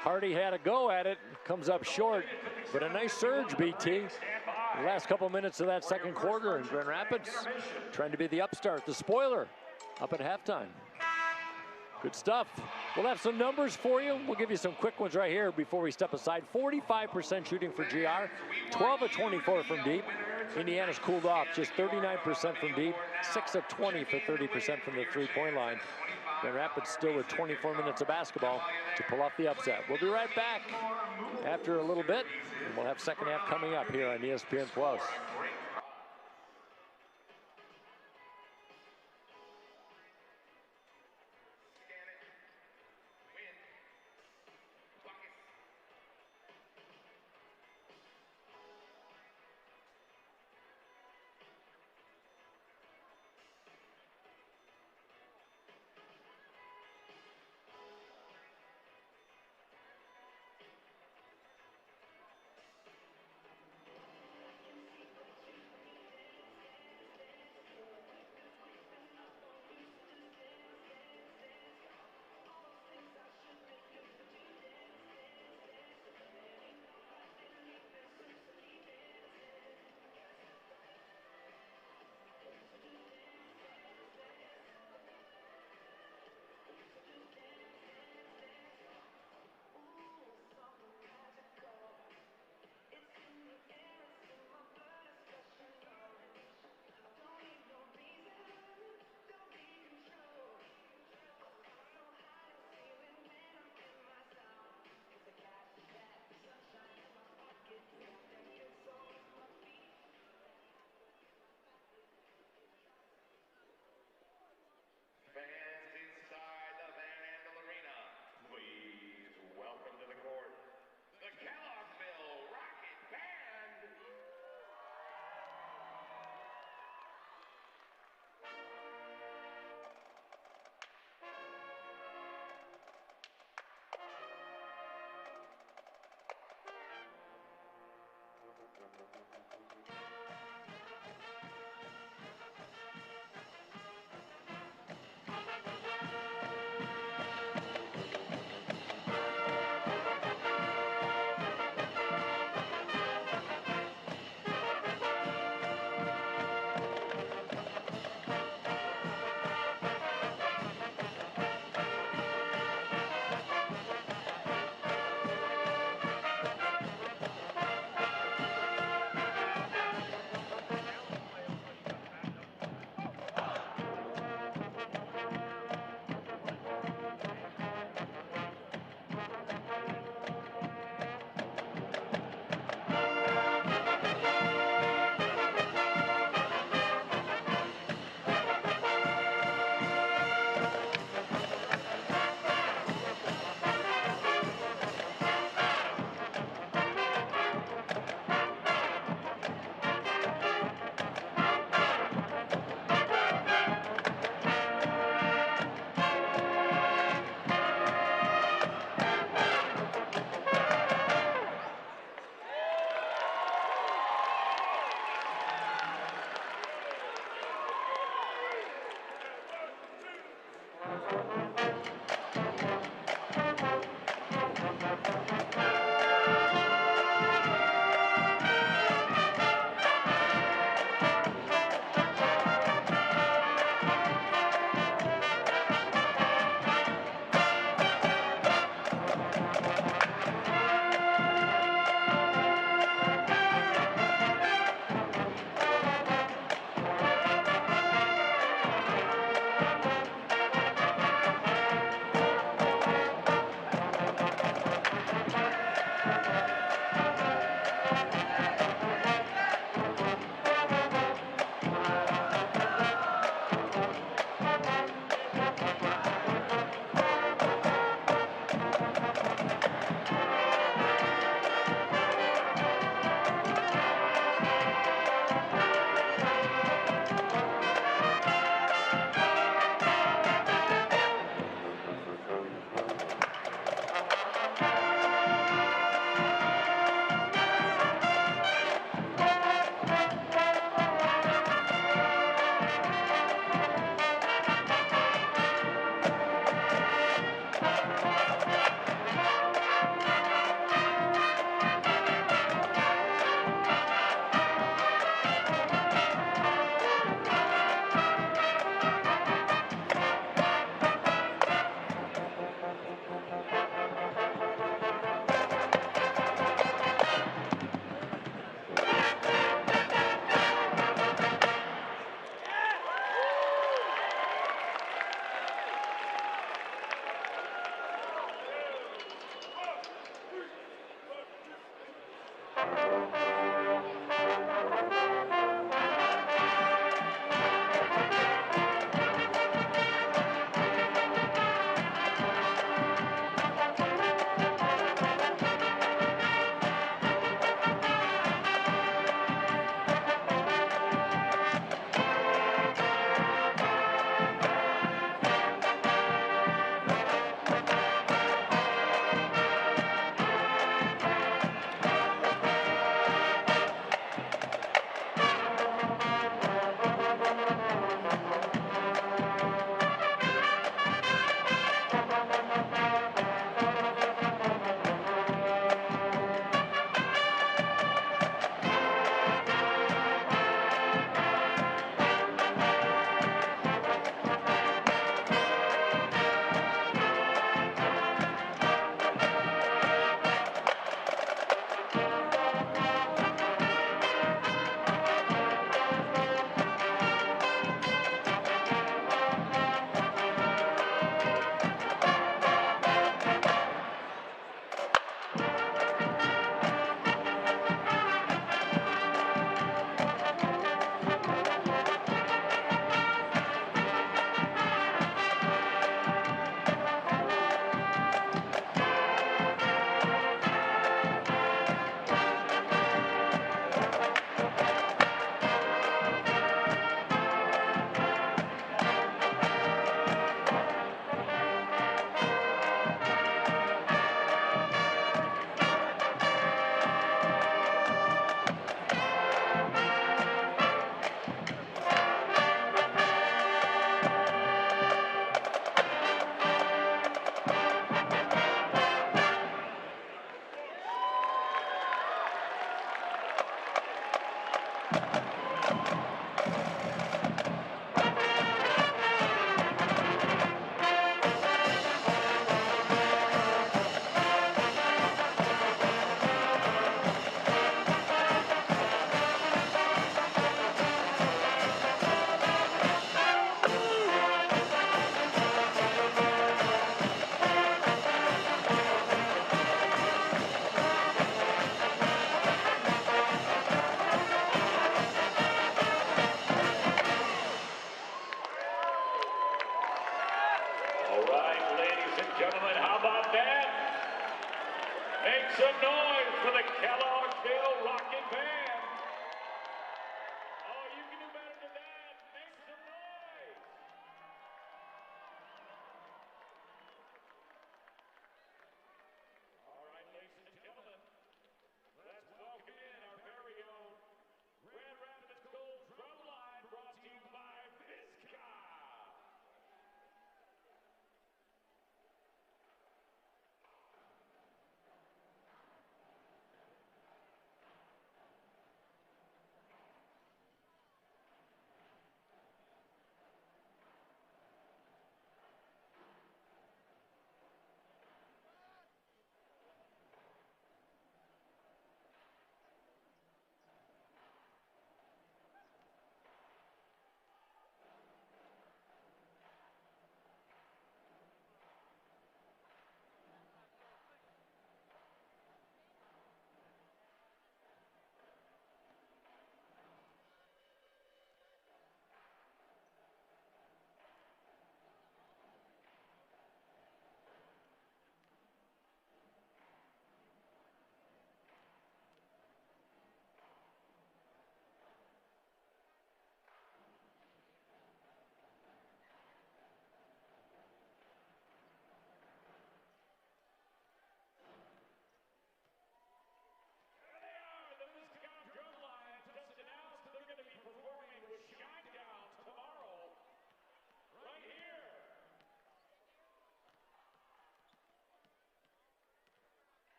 A: Hardy had a go at it, comes up short, but a nice surge, BT. The last couple minutes of that second quarter, and Grand Rapids trying to be the upstart, the spoiler, up at halftime. Good stuff. We'll have some numbers for you. We'll give you some quick ones right here before we step aside. 45% shooting for GR, 12 of 24 from deep. Indiana's cooled off, just 39% from deep, 6 of 20 for 30% from the three-point line. Grand Rapids still with 24 minutes of basketball to pull off the upset. We'll be right back after a little bit, and we'll have second half coming up here on ESPN+.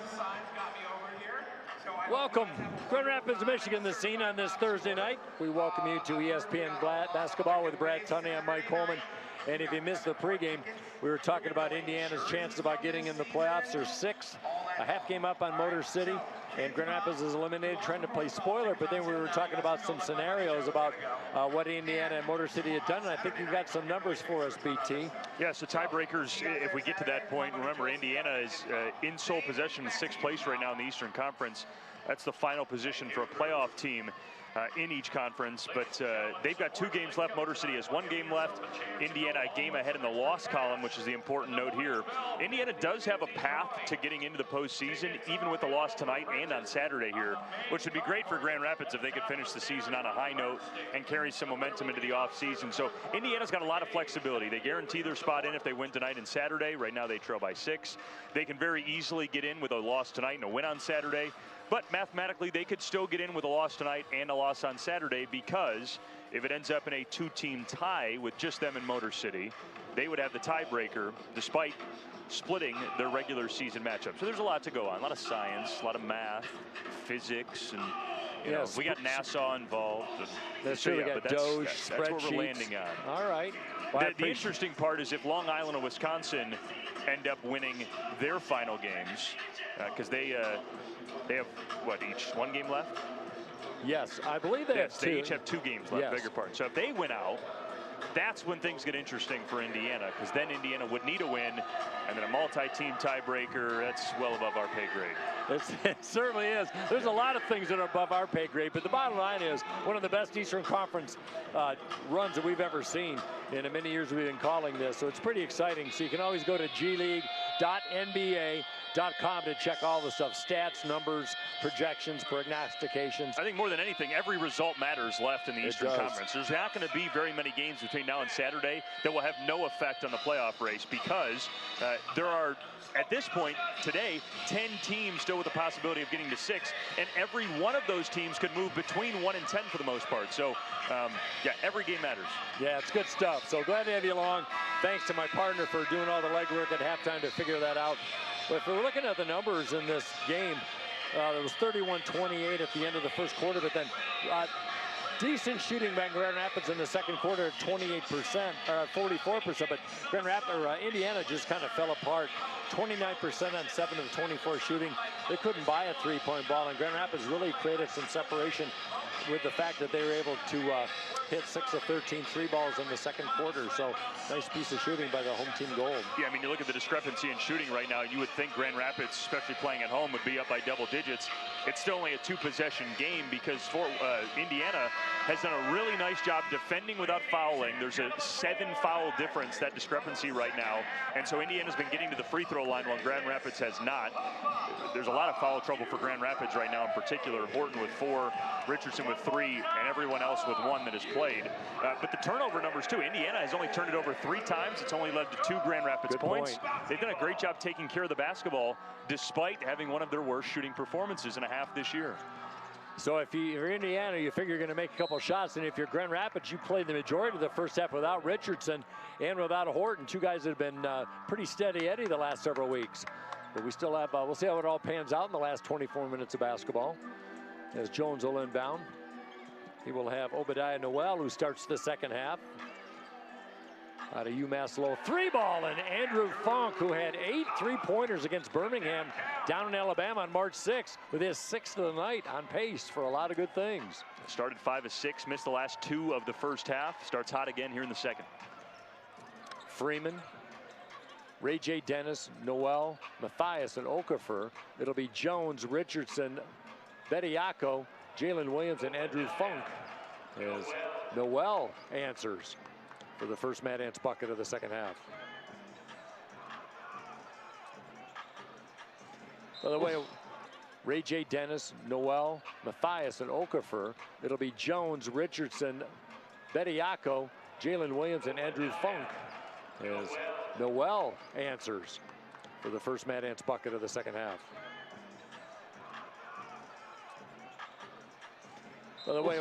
D: Signs got me over here. So I
A: Welcome, Grand Rapids, Michigan, the scene on this Thursday night. We welcome you to ESPN Basketball with Brad Tunney and Mike Coleman. And if you missed the pregame, we were talking about Indiana's chances about getting in the playoffs. They're 6, a half game up on Motor City, and Grand Rapids is eliminated trying to play spoiler. But then we were talking about some scenarios about what Indiana and Motor City had done, and I think you've got some numbers for us, BT.
B: Yeah, so tiebreakers, if we get to that point, remember Indiana is in sole possession in 6th place right now in the Eastern Conference. That's the final position for a playoff team in each conference, but they've got 2 games left. Motor City has 1 game left. Indiana a game ahead in the loss column, which is the important note here. Indiana does have a path to getting into the postseason, even with the loss tonight and on Saturday here, which would be great for Grand Rapids if they could finish the season on a high note and carry some momentum into the offseason. So Indiana's got a lot of flexibility. They guarantee their spot in if they win tonight and Saturday. Right now they trail by 6. They can very easily get in with a loss tonight and a win on Saturday. But mathematically, they could still get in with a loss tonight and a loss on Saturday, because if it ends up in a 2-team tie with just them and Motor City, they would have the tiebreaker despite splitting their regular season matchup. So there's a lot to go on, a lot of science, a lot of math, physics, and you know, we got NASA involved.
A: That's
B: so,
A: true.
B: yeah,
A: We got
B: but
A: Doge,
B: that's where we're landing on.
A: All right. Well,
B: The interesting part is if Long Island and Wisconsin end up winning their final games, because they have, what, each 1 game left?
A: Yes, I believe they have 2.
B: They each have 2 games left,
A: Yes.
B: beg your pardon. So if they win out, that's when things get interesting for Indiana, because then Indiana would need a win, and then a multi-team tiebreaker. That's well above our pay grade.
A: It certainly is. There's a lot of things that are above our pay grade, but the bottom line is one of the best Eastern Conference runs that we've ever seen in the many years we've been calling this. So it's pretty exciting. So you can always go to gleague.nba.com to check all the stuff, stats, numbers, projections, prognostications.
B: I think more than anything, every result matters left in the Eastern
A: does.
B: Conference. There's not going to be very many games between now and Saturday that will have no effect on the playoff race, because there are, at this point today, 10 teams still with the possibility of getting to 6, and every one of those teams could move between 1 and 10 for the most part. So, yeah, every game matters.
A: Yeah, it's good stuff. So glad to have you along. Thanks to my partner for doing all the legwork at halftime to figure that out. But if we're looking at the numbers in this game, it was 31-28 at the end of the first quarter, but then decent shooting by Grand Rapids in the second quarter at 28%, or 44%, but Indiana just kind of fell apart. 29% on 7 of 24 shooting. They couldn't buy a 3-point ball, and Grand Rapids really created some separation with the fact that they were able to hit 6 of 13 3-balls in the second quarter. So nice piece of shooting by the home team Gold.
B: Yeah, I mean, you look at the discrepancy in shooting right now, you would think Grand Rapids, especially playing at home, would be up by double digits. It's still only a 2-possession game, because Indiana has done a really nice job defending without fouling. There's a 7-foul difference, that discrepancy right now. And so Indiana's been getting to the free throw line while Grand Rapids has not. There's a lot of foul trouble for Grand Rapids right now in particular. Horton with 4, Richardson with 3, and everyone else with 1 that has played. But the turnover numbers too. Indiana has only turned it over 3 times. It's only led to 2 Grand Rapids points. They've done a great job taking care of the basketball despite having one of their worst shooting performances in a half this year.
A: So if you're Indiana, you figure you're going to make a couple shots, and if you're Grand Rapids, you played the majority of the first half without Richardson and without Horton, 2 guys that have been pretty steady Eddie the last several weeks. But we still have, we'll see how it all pans out in the last 24 minutes of basketball. As Jones will inbound, he will have Obadiah Noel, who starts the second half. Out of UMass Lowell, 3-ball, and Andrew Funk, who had 8 3-pointers against Birmingham down in Alabama on March 6th, with his 6th of the night, on pace for a lot of good things.
B: Started 5 of 6, missed the last 2 of the first half. Starts hot again here in the second.
A: Freeman, Ray J. Dennis, Noel, Matthias, and Okafor. It'll be Jones, Richardson, Bediako, Jalen Williams, and Andrew Funk, as Noel answers for the first Mad Ants bucket of the second half. By the way, Ray J. Dennis, Noel, Matthias, and Okafor. It'll be Jones, Richardson, Bediako, Jalen Williams, and Andrew Funk, as Noel answers for the first Mad Ants bucket of the second half. By the way,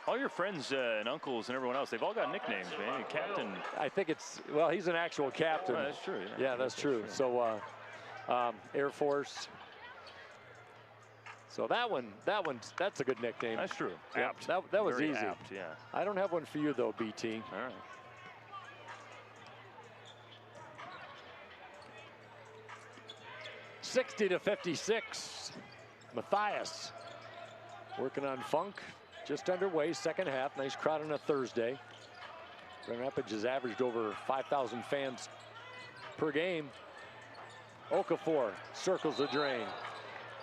B: all your friends and uncles and everyone else, they've all got nicknames, man. Captain.
A: I think it's, well, he's an actual captain.
B: Oh, that's true.
A: Yeah, that's true. So Air Force, So that's a good nickname.
B: That's true.
A: Yeah,
B: Apt.
A: that was
B: Very
A: easy.
B: Apt, yeah.
A: I don't have one for you though, BT.
B: All right.
A: $60-56. Matthias working on Funk. Just underway, second half. Nice crowd on a Thursday. Grand Rapids has averaged over 5,000 fans per game. Okafor circles the drain.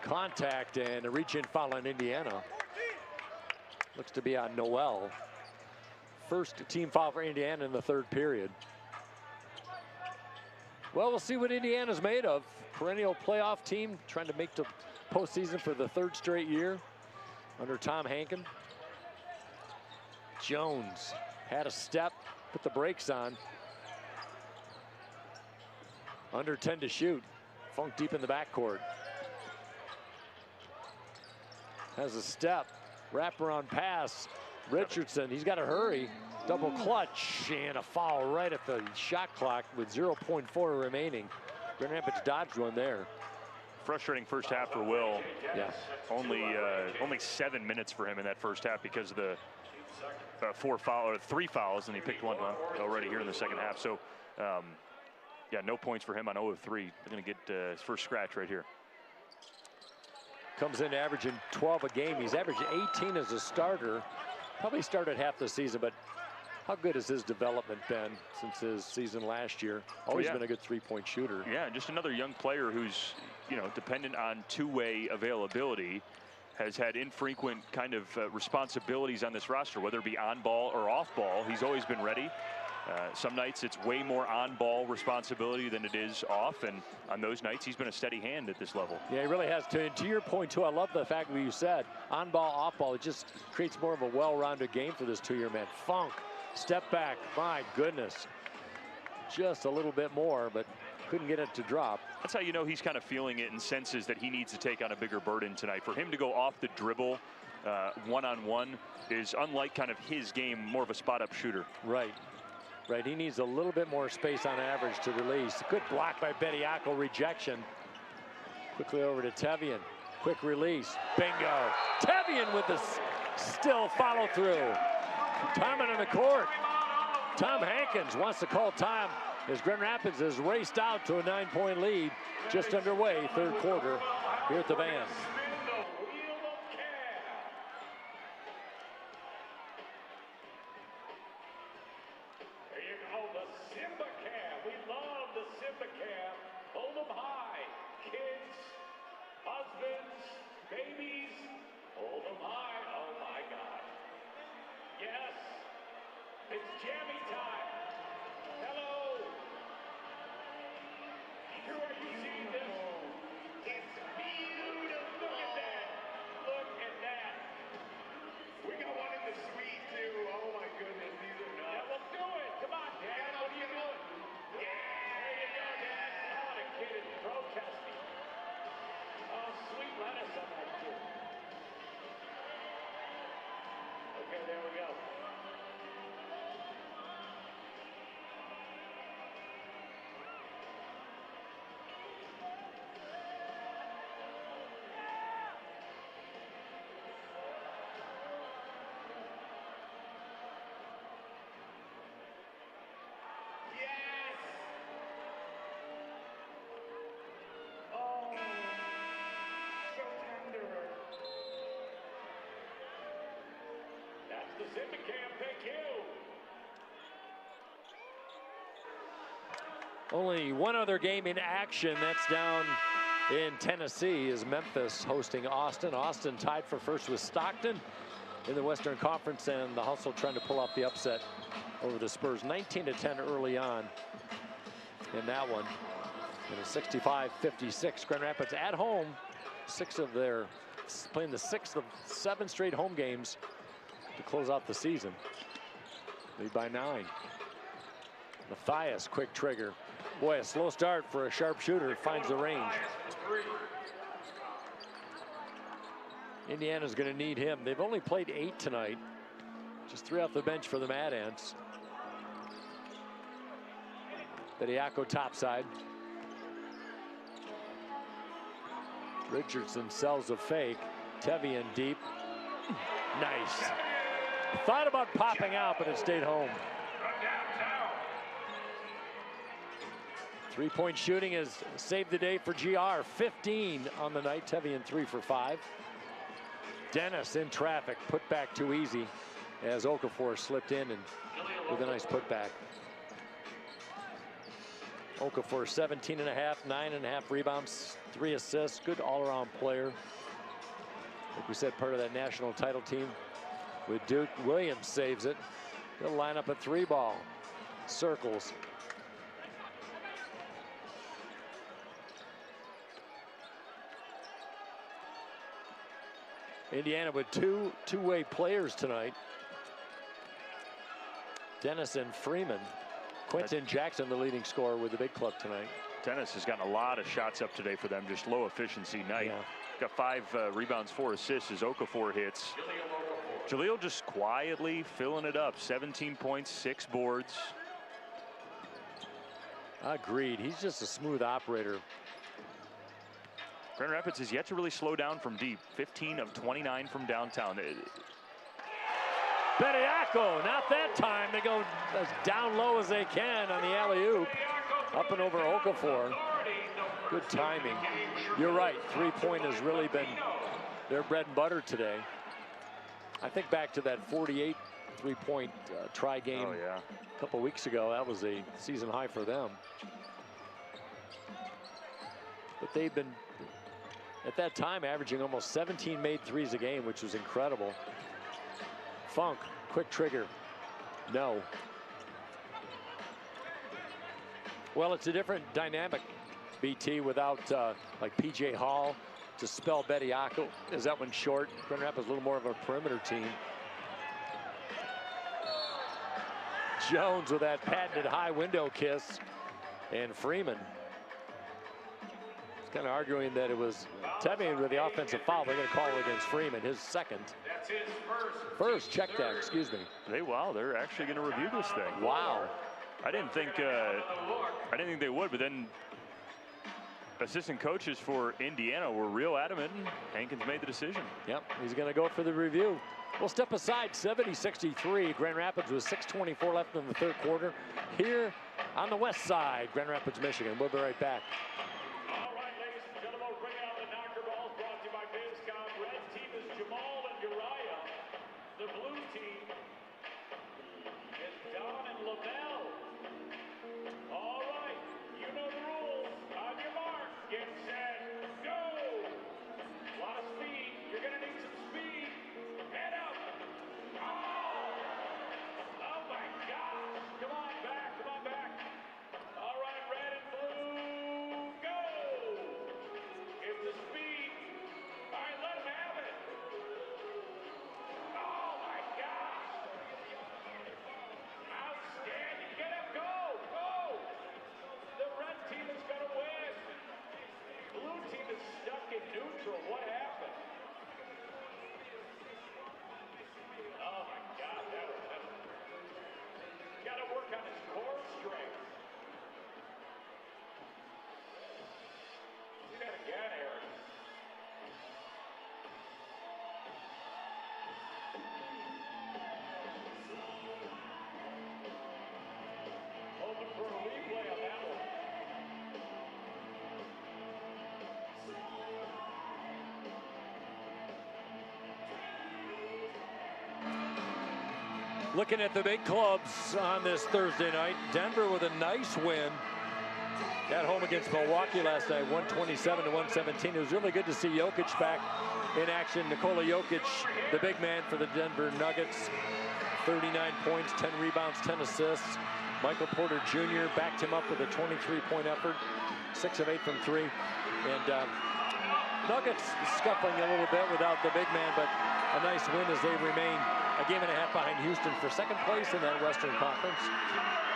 A: Contact and a reach-in foul on Indiana. Looks to be on Noel. First team foul for Indiana in the third period. Well, we'll see what Indiana's made of. Perennial playoff team trying to make the postseason for the third straight year under Tom Hankin. Jones had a step, put the brakes on. Under 10 to shoot. Funk deep in the backcourt. Has a step, wraparound pass. Richardson, he's got to hurry. Double clutch and a foul right at the shot clock with 0.4 remaining. Grand Rapids dodged one there.
B: Frustrating first half for Will.
A: Yeah.
B: Only 7 minutes for him in that first half because of the 3 fouls, and he picked one already here in the second half. So, yeah, no points for him on 0 of 3. They're going to get his first scratch right here.
A: Comes in averaging 12 a game. He's averaged 18 as a starter. Probably started half the season, but how good has his development been since his season last year? Always been a good three-point shooter.
B: Yeah, just another young player who's, dependent on two-way availability, has had infrequent kind of responsibilities on this roster, whether it be on ball or off ball. He's always been ready. Some nights it's way more on-ball responsibility than it is off, and on those nights he's been a steady hand at this level.
A: Yeah, he really has. To your point, too, I love the fact that you said on-ball, off-ball. It just creates more of a well-rounded game for this two-year man. Funk, step back, my goodness. Just a little bit more, but couldn't get it to drop.
B: That's how you know he's kind of feeling it and senses that he needs to take on a bigger burden tonight. For him to go off the dribble one-on-one is unlike kind of his game, more of a spot-up shooter.
A: Right. Right, he needs a little bit more space on average to release. Good block by Bediako, rejection. Quickly over to Tevian. Quick release, bingo. Tevian with the still follow through. Time on the court. Tom Hankins wants to call time as Grand Rapids has raced out to a 9-point lead. Just underway, third quarter here at the Van. Only one other game in action. That's down in Tennessee is Memphis hosting Austin. Austin tied for first with Stockton in the Western Conference, and the Hustle trying to pull off the upset over the Spurs. 19-10 early on in that one. And a 65-56. Grand Rapids at home. Playing the 6th of 7 straight home games to close out the season. Lead by 9. Matthias, quick trigger. Boy, a slow start for a sharpshooter. Finds the range. Indiana's going to need him. They've only played 8 tonight. Just 3 off the bench for the Mad Ants. Bediako topside. Richardson sells a fake. Tevian deep. Nice. Thought about popping out, but it stayed home. 3-point shooting has saved the day for GR. 15 on the night. Tevian 3 for 5. Dennis in traffic, put back too easy as Okafor slipped in and with a nice putback. Okafor 17.5, 9.5 rebounds, 3 assists, good all-around player. Like we said, part of that national title team with Duke. Williams saves it. He'll line up a 3-ball. Circles. Indiana with two-way players tonight. Dennis and Freeman. Quentin Jackson, the leading scorer with the big club tonight.
B: Dennis has gotten a lot of shots up today for them, just low efficiency night.
A: Yeah.
B: Got 5 rebounds, 4 assists as Okafor hits. Jaleel just quietly filling it up. 17 points, 6 boards.
A: Agreed. He's just a smooth operator.
B: Grand Rapids has yet to really slow down from deep. 15 of 29 from downtown.
A: Bediako, not that time. They go as down low as they can on the alley-oop. Up and over Okafor. Good timing. You're right, 3-point has really been their bread and butter today. I think back to that 48 3-point try game a couple weeks ago. That was a season high for them. But they've been, at that time, averaging almost 17 made threes a game, which was incredible. Funk, quick trigger. No. Well, it's a different dynamic, BT, without like PJ Hall to spell Bediako. Is that one short? Grand Rapids a little more of a perimeter team. Jones with that patented high window kiss. And Freeman is kind of arguing that it was Tevian with the offensive foul. They're going to call it against Freeman, his second.
C: That's his
A: First, check that, excuse me.
B: Wow, they're actually going to review this thing.
A: Wow.
B: I didn't think they would, but then assistant coaches for Indiana were real adamant, and Hankins made the decision.
A: Yep, he's going to go for the review. We'll step aside, 70-63. Grand Rapids with 6:24 left in the third quarter. Here on the west side, Grand Rapids, Michigan. We'll be right back.
C: All right, ladies and gentlemen, we'll bring out the knocker balls brought to you by Bizcom. Red team is Jamal and Uriah. The blue team is Don and Lavelle. All right, you know the rules. On your mark, get set, go. A lot of speed. You're going to need some speed. Head up. Oh my gosh. Come on back. Come on back. All right, red and blue, go. Get the speed. All right, let him have it. Oh my gosh. Outstanding. Get him, go. Go. The red team is going to win. Blue team is stuck in neutral. What happened? Oh my God, that was got to work on his core strength. Do that again, Eric. Hoping for a replay on that one.
A: Looking at the big clubs on this Thursday night. Denver with a nice win at home against Milwaukee last night, 127-117. It was really good to see Jokic back in action. Nikola Jokic, the big man for the Denver Nuggets, 39 points, 10 rebounds, 10 assists. Michael Porter Jr. backed him up with a 23-point effort, 6 of 8 from 3. And Nuggets scuffling a little bit without the big man, but a nice win as they remain a game and a half behind Houston for second place in that Western Conference.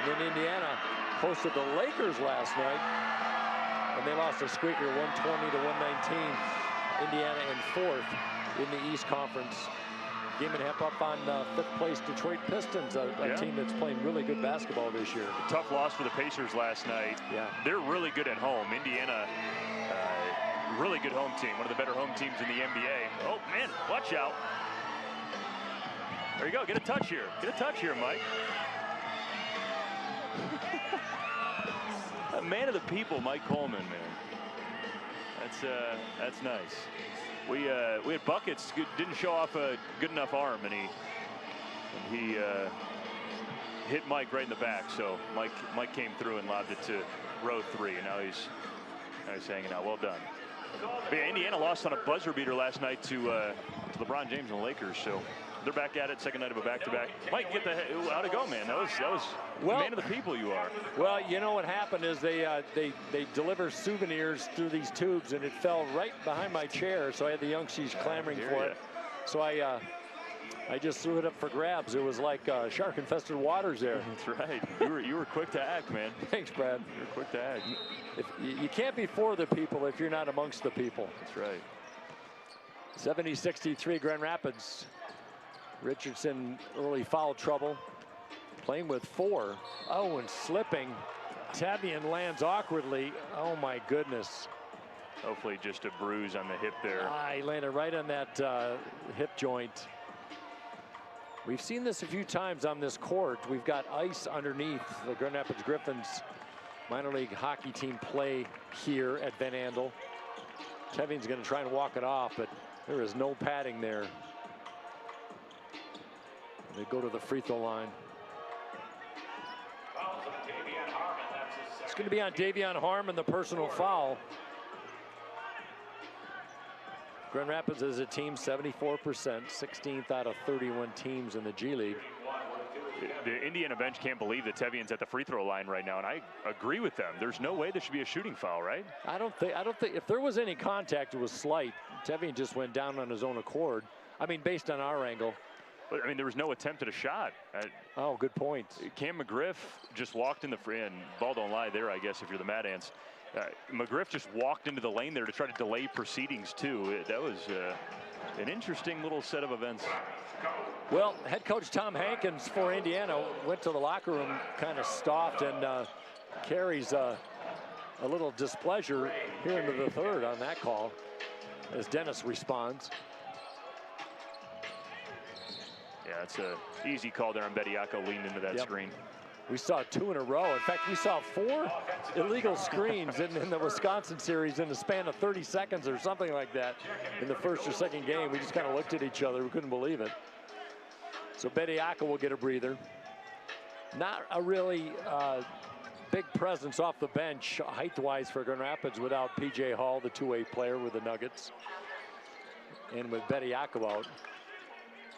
A: And then Indiana hosted the Lakers last night, and they lost a squeaker, 120-119. Indiana in fourth in the East Conference. Game and a half up on fifth place Detroit Pistons, a team that's playing really good basketball this year.
B: Tough loss for the Pacers last night.
A: Yeah.
B: They're really good at home. Indiana really good home team, one of the better home teams in the NBA. Oh, man, watch out. There you go. Get a touch here. Get a touch here, Mike. A man of the people, Mike Coleman, man. That's nice. We had buckets. Didn't show off a good enough arm, and he hit Mike right in the back. So Mike came through and lobbed it to row 3, and now he's hanging out. Well done. But yeah, Indiana lost on a buzzer beater last night to LeBron James and the Lakers. So they're back at it, second night of a back-to-back. Mike, get the how'd it go, man? That was well, man of the people you are.
A: Well, you know what happened is they deliver souvenirs through these tubes, and it fell right behind my chair, so I had the youngsters clamoring for it. So I just threw it up for grabs. It was like shark-infested waters there.
B: That's right. You were quick to act, man.
A: Thanks, Brad.
B: You were quick to act.
A: You can't be for the people if you're not amongst the people.
B: That's right.
A: 70-63 Grand Rapids. Richardson early foul trouble. Playing with 4. Oh, and slipping. Tavian lands awkwardly. Oh my goodness.
B: Hopefully just a bruise on the hip there.
A: He landed right on that hip joint. We've seen this a few times on this court. We've got ice underneath. The Grand Rapids Griffins minor league hockey team play here at Van Andel. Tevian's going to try and walk it off, but there is no padding there. They go to the free throw line. It's going to be on Davion Harmon, the personal foul. Grand Rapids as a team, 74%, 16th out of 31 teams in the G League.
B: The Indiana bench can't believe that Tevian's at the free throw line right now, and I agree with them. There's no way there should be a shooting foul, right?
A: I don't think if there was any contact, it was slight. Tevian just went down on his own accord. I mean, based on our angle.
B: But I mean, there was no attempt at a shot.
A: Oh, good point.
B: Cam McGriff just walked in the free, and ball don't lie there, I guess, if you're the Mad Ants. McGriff just walked into the lane there to try to delay proceedings, too. That was an interesting little set of events.
A: Well, head coach Tom Hankins for Indiana went to the locker room kind of stopped and carries a little displeasure here into the third on that call as Dennis responds.
B: Yeah, it's an easy call there on Bediako, leaned into that screen.
A: We saw 2 in a row. In fact, we saw 4 illegal screens in the Wisconsin series in the span of 30 seconds or something like that in the first or second game. We just kind of looked at each other. We couldn't believe it. So Bediako will get a breather. Not a really big presence off the bench height-wise for Grand Rapids without P.J. Hall, the two-way player with the Nuggets. And with Bediako out.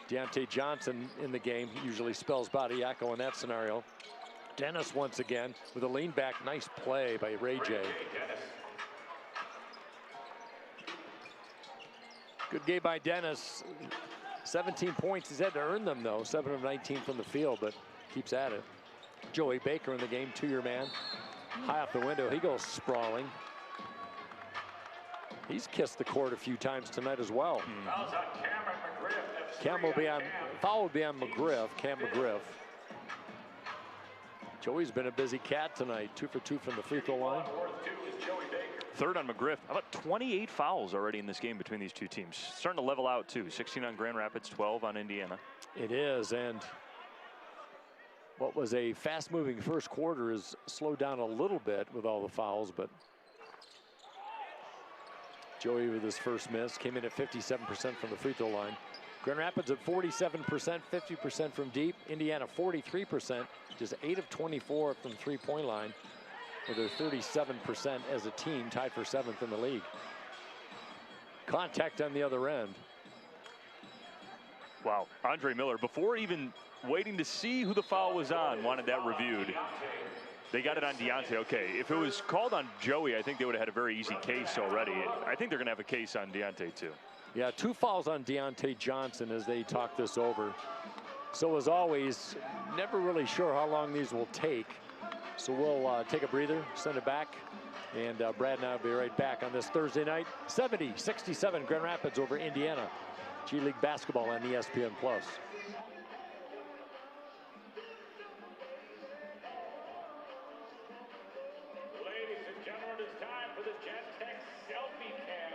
A: Deontay Johnson in the game usually spells Bediako in that scenario. Dennis once again with a lean back. Nice play by Ray J. Good game by Dennis. 17 points. He's had to earn them, though. 7 of 19 from the field, but keeps at it. Joey Baker in the game, 2-year man. High off the window. He goes sprawling. He's kissed the court a few times tonight as well. Foul will be on McGriff, Cam McGriff. Joey's been a busy cat tonight. 2 for 2 from the free throw line.
B: Third on McGriff. How about 28 fouls already in this game between these two teams? Starting to level out, too. 16 on Grand Rapids, 12 on Indiana.
A: It is, and what was a fast-moving first quarter is slowed down a little bit with all the fouls, but Joey with his first miss came in at 57% from the free throw line. Grand Rapids at 47%, 50% from deep. Indiana 43%, just 8 of 24 from three-point line, with their 37% as a team, tied for 7th in the league. Contact on the other end.
B: Wow, Andre Miller, before even waiting to see who the foul was on, wanted that reviewed. They got it on Deontay. Okay, if it was called on Joey, I think they would have had a very easy case already. I think they're going to have a case on Deontay, too.
A: Yeah, 2 fouls on Deontay Johnson as they talk this over. So as always, never really sure how long these will take. So we'll take a breather, send it back, and Brad and I will be right back on this Thursday night. 70-67 Grand Rapids over Indiana. G League basketball on ESPN+.
C: Ladies and gentlemen, it's time for the Gentex Selfie Cam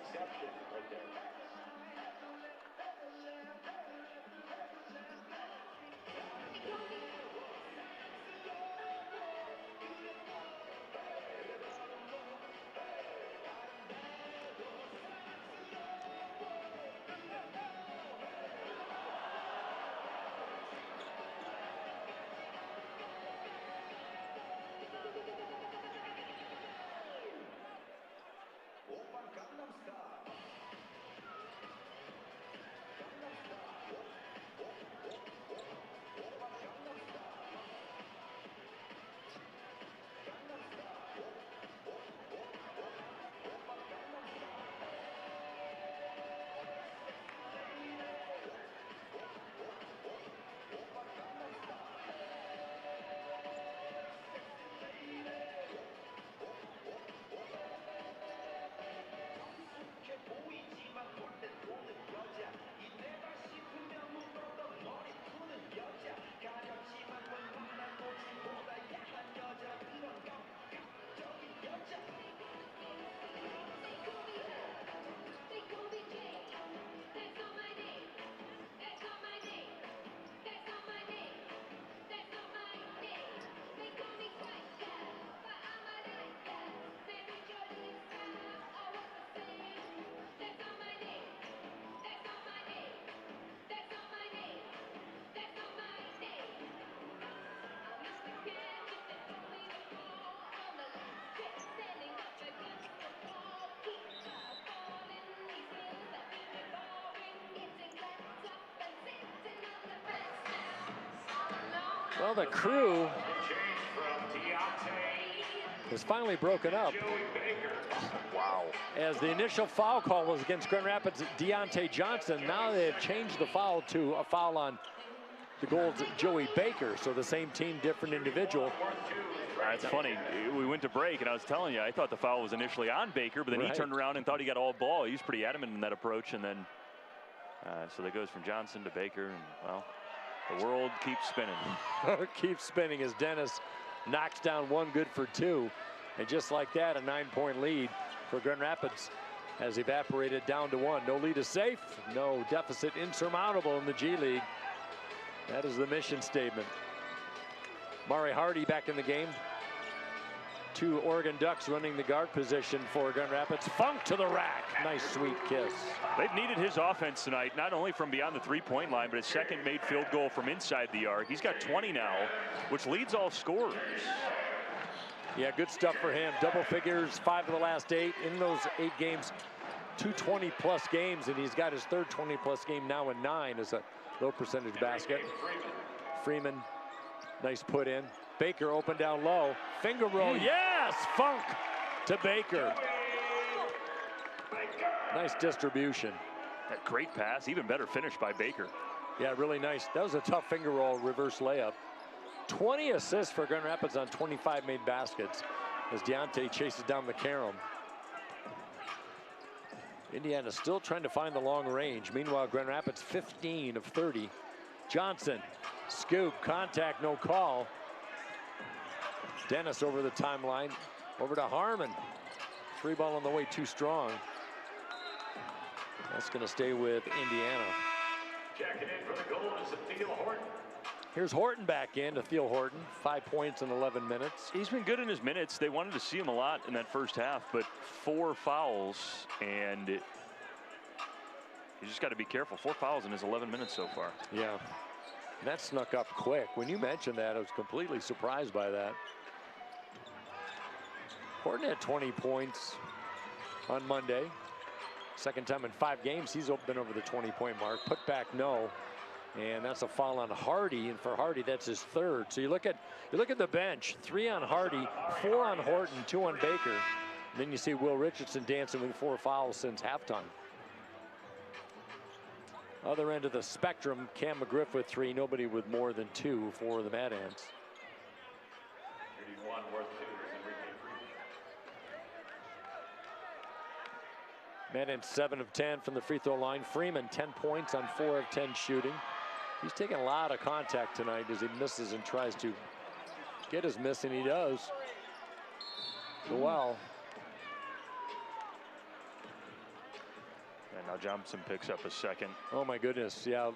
C: exception right there.
A: Well, the crew is finally broken up.
E: Wow.
A: As the initial foul call was against Grand Rapids' Deontay Johnson, now they've changed the foul to a foul on the Gold's Joey Baker. So the same team, different individual.
B: It's funny. We went to break, and I was telling you, I thought the foul was initially on Baker, but then he turned around and thought he got all ball. He was pretty adamant in that approach, and then so that goes from Johnson to Baker, and well, the world keeps spinning.
A: Keeps spinning as Dennis knocks down one, good for two. And just like that, a 9-point lead for Grand Rapids has evaporated down to one. No lead is safe, no deficit insurmountable in the G League. That is the mission statement. Mari Hardy back in the game. Two Oregon Ducks running the guard position for Grand Rapids. Funk to the rack. Nice sweet kiss.
B: They've needed his offense tonight, not only from beyond the three-point line, but his second made field goal from inside the arc. He's got 20 now, which leads all scorers.
A: Yeah, good stuff for him. Double figures, 5 of the last 8 in those 8 games. 2 20-plus games, and he's got his third 20-plus game now in 9 as a low percentage basket. Freeman, nice put in. Baker open down low. Finger roll, yes! Funk to Baker. Nice distribution.
B: That great pass, even better finish by Baker.
A: Yeah, really nice. That was a tough finger roll reverse layup. 20 assists for Grand Rapids on 25 made baskets as Deontay chases down McCarron. Indiana still trying to find the long range. Meanwhile, Grand Rapids 15 of 30. Johnson, scoop, contact, no call. Dennis over the timeline, over to Harmon. 3 ball on the way, too strong. That's going to stay with Indiana.
C: Checking in for the goal is Theo Horton.
A: Here's Horton back in to Theo Horton. 5 points in 11 minutes.
B: He's been good in his minutes. They wanted to see him a lot in that first half, but 4 fouls, and you just got to be careful. 4 fouls in his 11 minutes so far.
A: Yeah, that snuck up quick. When you mentioned that, I was completely surprised by that. Horton had 20 points on Monday. Second time in 5 games he's been over the 20-point mark. Put back, no. And that's a foul on Hardy, and for Hardy, that's his third. So you look at the bench: 3 on Hardy, 4 on Horton, 2 on Baker. And then you see Will Richardson dancing with 4 fouls since halftime. Other end of the spectrum, Cam McGriff with 3, nobody with more than 2 for the Mad Ants.
C: 31 worth 2.
A: Mad Ants 7 of 10 from the free throw line. Freeman 10 points on 4 of 10 shooting. He's taking a lot of contact tonight as he misses and tries to get his miss, and he does. Well,
B: And now Johnson picks up a second.
A: Oh my goodness, yeah.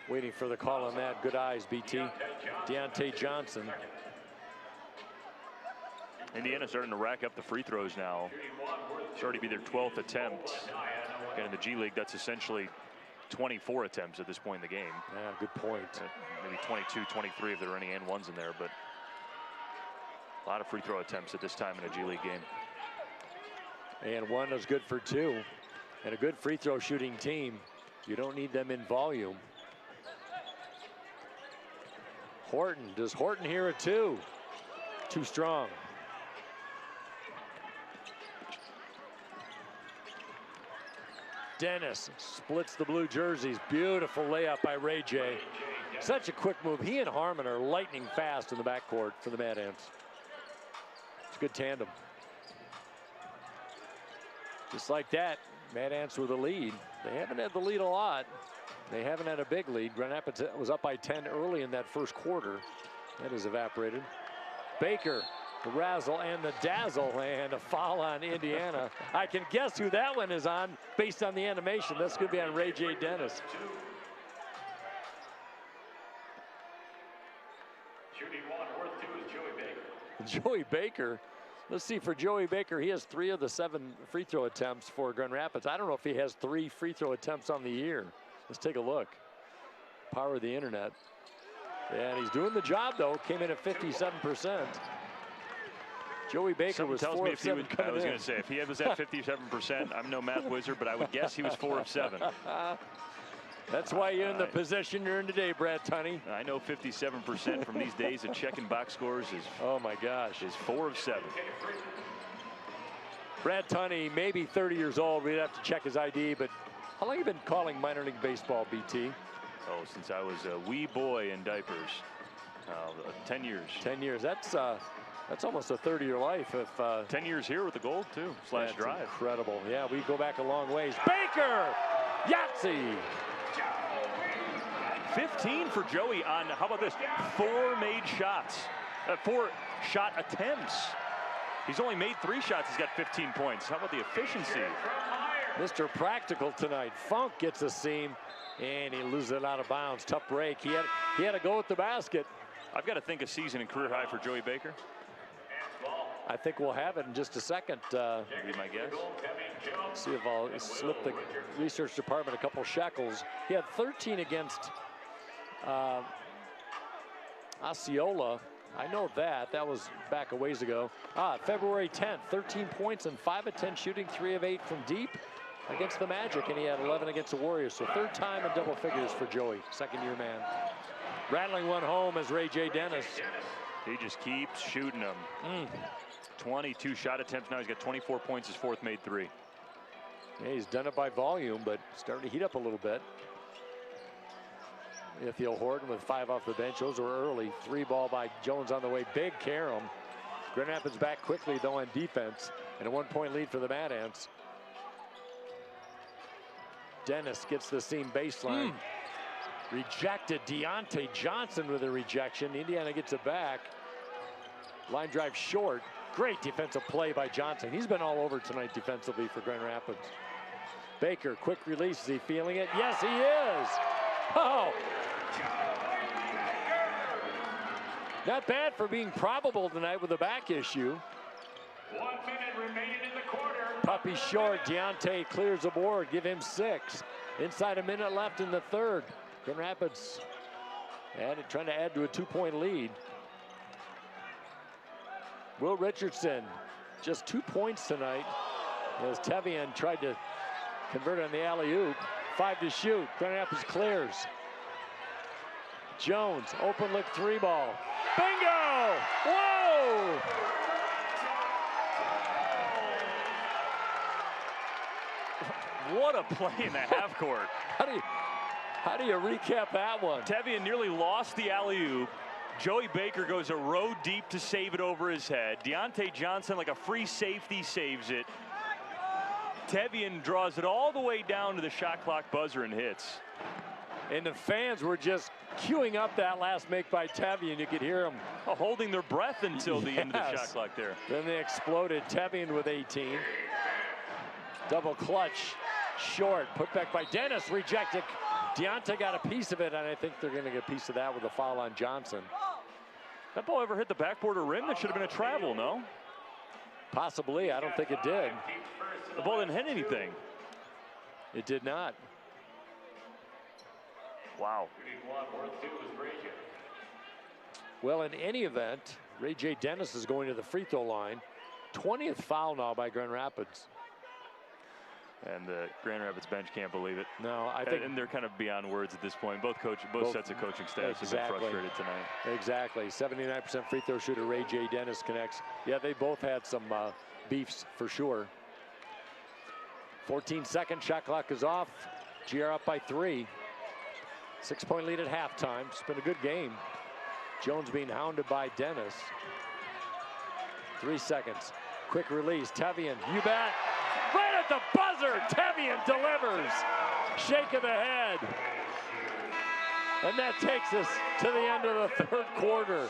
A: Waiting for the call on that. Good eyes, BT. Deontay Johnson.
B: Indiana starting to rack up the free throws now. It's already be their 12th attempt. Again, in the G League, that's essentially 24 attempts at this point in the game.
A: Yeah, good point.
B: Maybe 22, 23 if there are any and ones in there, but a lot of free throw attempts at this time in a G League game.
A: And one is good for 2. And a good free throw shooting team, you don't need them in volume. Horton, does Horton hear a 2? Too strong. Dennis splits the blue jerseys. Beautiful layup by Ray J. Such a quick move. He and Harmon are lightning fast in the backcourt for the Mad Ants. It's a good tandem. Just like that, Mad Ants with the lead. They haven't had the lead a lot. They haven't had a big lead. Grand Rapids was up by 10 early in that first quarter. That has evaporated. Baker, the razzle and the dazzle, and a foul on Indiana. I can guess who that one is on based on the animation. That's going to be on Ray J. Dennis.
C: Shooting one, worth 2 is Joey Baker.
A: Joey Baker. Let's see, for Joey Baker, he has 3 of the 7 free throw attempts for Grand Rapids. I don't know if he has 3 free throw attempts on the year. Let's take a look. Power of the internet. And he's doing the job, though. Came in at 57%. Joey Baker was 4 of 7 coming in.
B: I was going to say, if he was at 57%, I'm no math wizard, but I would guess he was 4 of 7.
A: That's why you're in the position you're in today, Brad Tunney.
B: I know 57% from these days of checking box scores is,
A: oh my gosh,
B: is 4 of 7.
A: Brad Tunney, maybe 30 years old. We'd have to check his ID, but how long have you been calling minor league baseball, BT?
B: Oh, since I was a wee boy in diapers. 10 years.
A: 10 years. That's almost a 30-year life. If
B: 10 years here with the gold too. Slash drive.
A: Incredible. Yeah, we go back a long ways. Baker, Yahtzee.
B: 15 for Joey on, how about this, 4 made shots, 4 shot attempts. He's only made 3 shots. He's got 15 points. How about the efficiency?
A: Mr. Practical tonight. Funk gets a seam, and he loses it out of bounds. Tough break. He had to go with the basket.
B: I've got to think a season and career high for Joey Baker.
A: I think we'll have it in just a second.
B: Would be my guess.
A: See if I'll slip the research department a couple shekels. He had 13 against Osceola. I know that. That was back a ways ago. February 10th, 13 points and 5 of 10 shooting, 3 of 8 from deep against the Magic, and he had 11 against the Warriors. So 3rd time in double figures for Joey, 2nd-year man. Rattling one home as Ray J. Dennis.
B: He just keeps shooting them. 22 shot attempts now. He's got 24 points. His 4th made 3.
A: Yeah, he's done it by volume, but starting to heat up a little bit. Ithiel Horton with 5 off the bench. Those were early. 3 ball by Jones on the way. Big carom. Grand Rapids back quickly, though, on defense. And a 1-point lead for the Mad Ants. Dennis gets the seam baseline. Rejected. Deontay Johnson with a rejection. Indiana gets it back. Line drive short. Great defensive play by Johnson. He's been all over tonight defensively for Grand Rapids. Baker, quick release. Is he feeling it? Yes, he is. Oh. Not bad for being probable tonight with a back issue.
C: 1 minute remaining in the quarter.
A: Puppy short. Deontay clears the board. Give him 6. Inside a minute left in the 3rd. Grand Rapids trying to add to a 2-point lead. Will Richardson, just 2 points tonight as Tevian tried to convert on the alley-oop. 5 to shoot. Grand Rapids clears. Jones, open look 3 ball. Bingo! Whoa!
B: What a play in the half court.
A: How do you recap that one?
B: Tevian nearly lost the alley-oop. Joey Baker goes a row deep to save it over his head. Deontay Johnson, like a free safety, saves it. Tevian draws it all the way down to the shot clock buzzer and hits.
A: And the fans were just queuing up that last make by Tevian. You could hear them
B: holding their breath until the end of the shot clock there.
A: Then they exploded. Tevian with 18. Double clutch. Short, put back by Dennis, rejected. Deonta got a piece of it, and I think they're going to get a piece of that with a foul on Johnson.
B: That ball ever hit the backboard or rim? That should have been a travel, no?
A: Possibly. I don't think it did.
B: The ball didn't hit anything.
A: It did not.
B: Wow.
A: Well, in any event, Ray J. Dennis is going to the free throw line. 20th foul now by Grand Rapids.
B: And the Grand Rapids bench can't believe it.
A: No, I think,
B: and they're kind of beyond words at this point. Both sets of coaching staffs have been frustrated tonight.
A: Exactly. 79% free throw shooter Ray J. Dennis connects. Yeah, they both had some beefs for sure. 14-second shot clock is off. GR up by 3. 6-point lead at halftime. It's been a good game. Jones being hounded by Dennis. 3 seconds. Quick release. Tevian, you bet. Right at the buzzer. Tevian delivers. Shake of the head. And that takes us to the end of the third quarter.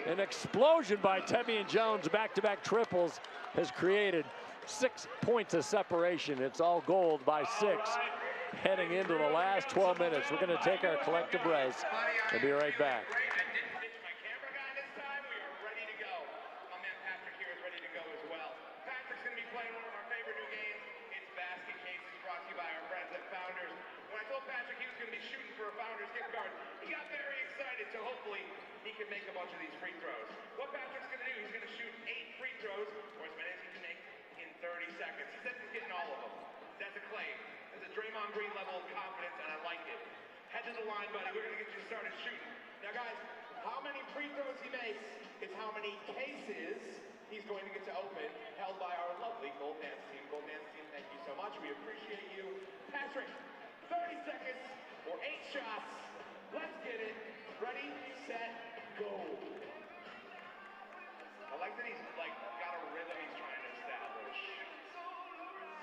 A: An explosion by Tevian Jones. Back-to-back triples has created 6 points of separation. It's all gold by 6. Heading into the last 12 minutes. We're going to take our collective rest and be right back.
D: So hopefully he can make a bunch of these free throws. What Patrick's going to do, he's going to shoot 8 free throws, or as many as he can make in 30 seconds. He said he's getting all of them. That's a claim. That's a Draymond Green level of confidence, and I like it. Head to the line, buddy. We're going to get you started shooting. Now, guys, how many free throws he makes is how many cases he's going to get to open, held by our lovely Gold Dance team. Gold Dance team, thank you so much. We appreciate you. Patrick, 30 seconds or 8 shots. Let's get it. Ready, set, go. I like that he's got a rhythm he's trying to establish.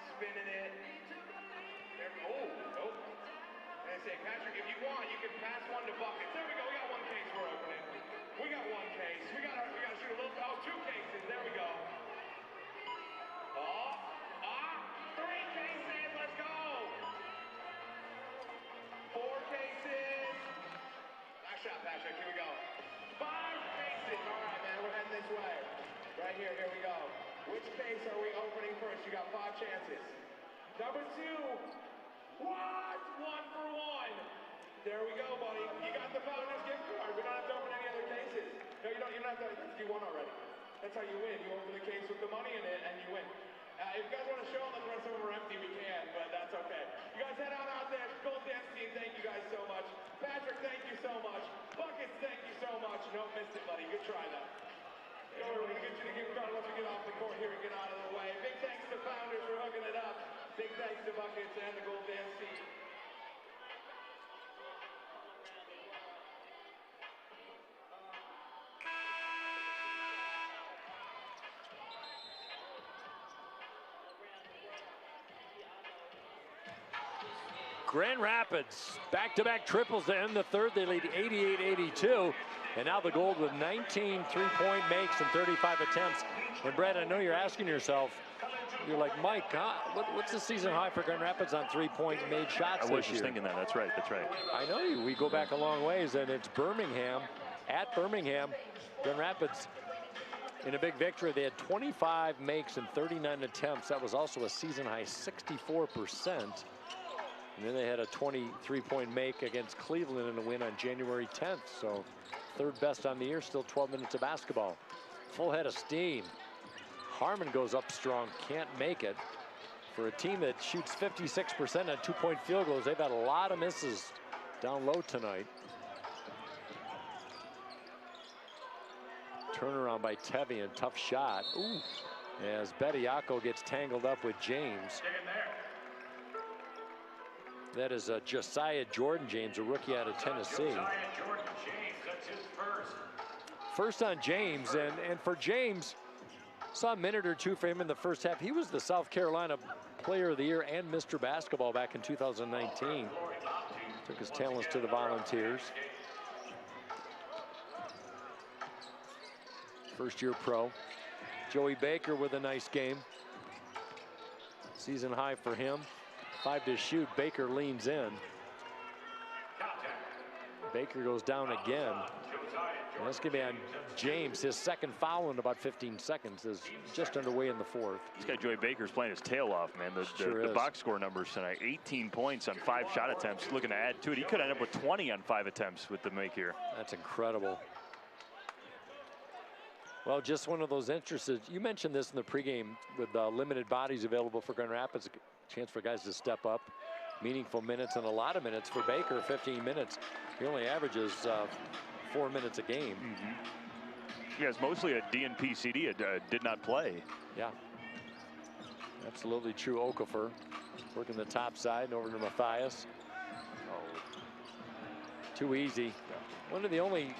D: Spinning it. There, oh. And I say, Patrick, if you want, you can pass one to buckets. There we go. We got 1 case we're opening. We got 1 case. We got to shoot a little. Oh, 2 cases. There we go. 3 cases. Let's go. 4 cases. Shot, Patrick. Here we go. 5 cases. All right, man. We're heading this way. Right here. Here we go. Which case are we opening first? You got 5 chances. Number 2. What? 1 for 1. There we go, buddy. You got the Founders gift card. We don't have to open any other cases. No, you don't. You don't have to. You won already. That's how you win. You open the case with the money in it, and you win. If you guys want to show them the rest of them are empty, we can, but that's okay. You guys head on out there. Gold Dance team, thank you guys so much. Patrick, thank you so much. Buckets, thank you so much. No, missed it, buddy. Good try, though. We're going to get you the gift card once we get off the court here and get out of the way. Big thanks to Founders for hooking it up. Big thanks to Buckets and the Gold Dance team.
A: Grand Rapids, back-to-back triples to end the third. They lead 88-82. And now the Gold with 19 three-point makes and 35 attempts. And Brad, I know you're asking yourself, you're like, Mike, what's the season high for Grand Rapids on three-point made shots this year?
B: I was just thinking that. That's right. That's right.
A: I know you. We go back a long ways, and it's Birmingham. At Birmingham, Grand Rapids in a big victory. They had 25 makes and 39 attempts. That was also a season high 64%. And then they had a 23-point make against Cleveland in a win on January 10th. So third best on the year, still 12 minutes of basketball. Full head of steam. Harmon goes up strong, can't make it. For a team that shoots 56% on 2-point field goals, they've had a lot of misses down low tonight. Turnaround by Tevian, tough shot. Ooh. As Bediako gets tangled up with James. That is Josiah Jordan James, a rookie out of Tennessee.
C: Josiah Jordan James, that's his first.
A: First on James, and for James, saw a minute or two for him in the first half. He was the South Carolina Player of the Year and Mr. Basketball back in 2019. Took his talents to the Volunteers. First year pro. Joey Baker with a nice game. Season high for him. 5 to shoot. Baker leans in. Baker goes down again. And that's going to be on James. His second foul in about 15 seconds is just underway in the fourth.
B: This guy Joey Baker's playing his tail off, man. The box score numbers tonight: 18 points on 5 shot attempts. Looking to add to it. He could end up with 20 on 5 attempts with the make here.
A: That's incredible. Well, just one of those interested. You mentioned this in the pregame with limited bodies available for Grand Rapids. A chance for guys to step up. Meaningful minutes and a lot of minutes for Baker. 15 minutes. He only averages 4 minutes a game.
B: Yeah, it's mostly a DNP CD. Did not play.
A: Yeah, absolutely true. Okafor working the top side and over to Matthias. Oh, too easy. One of the only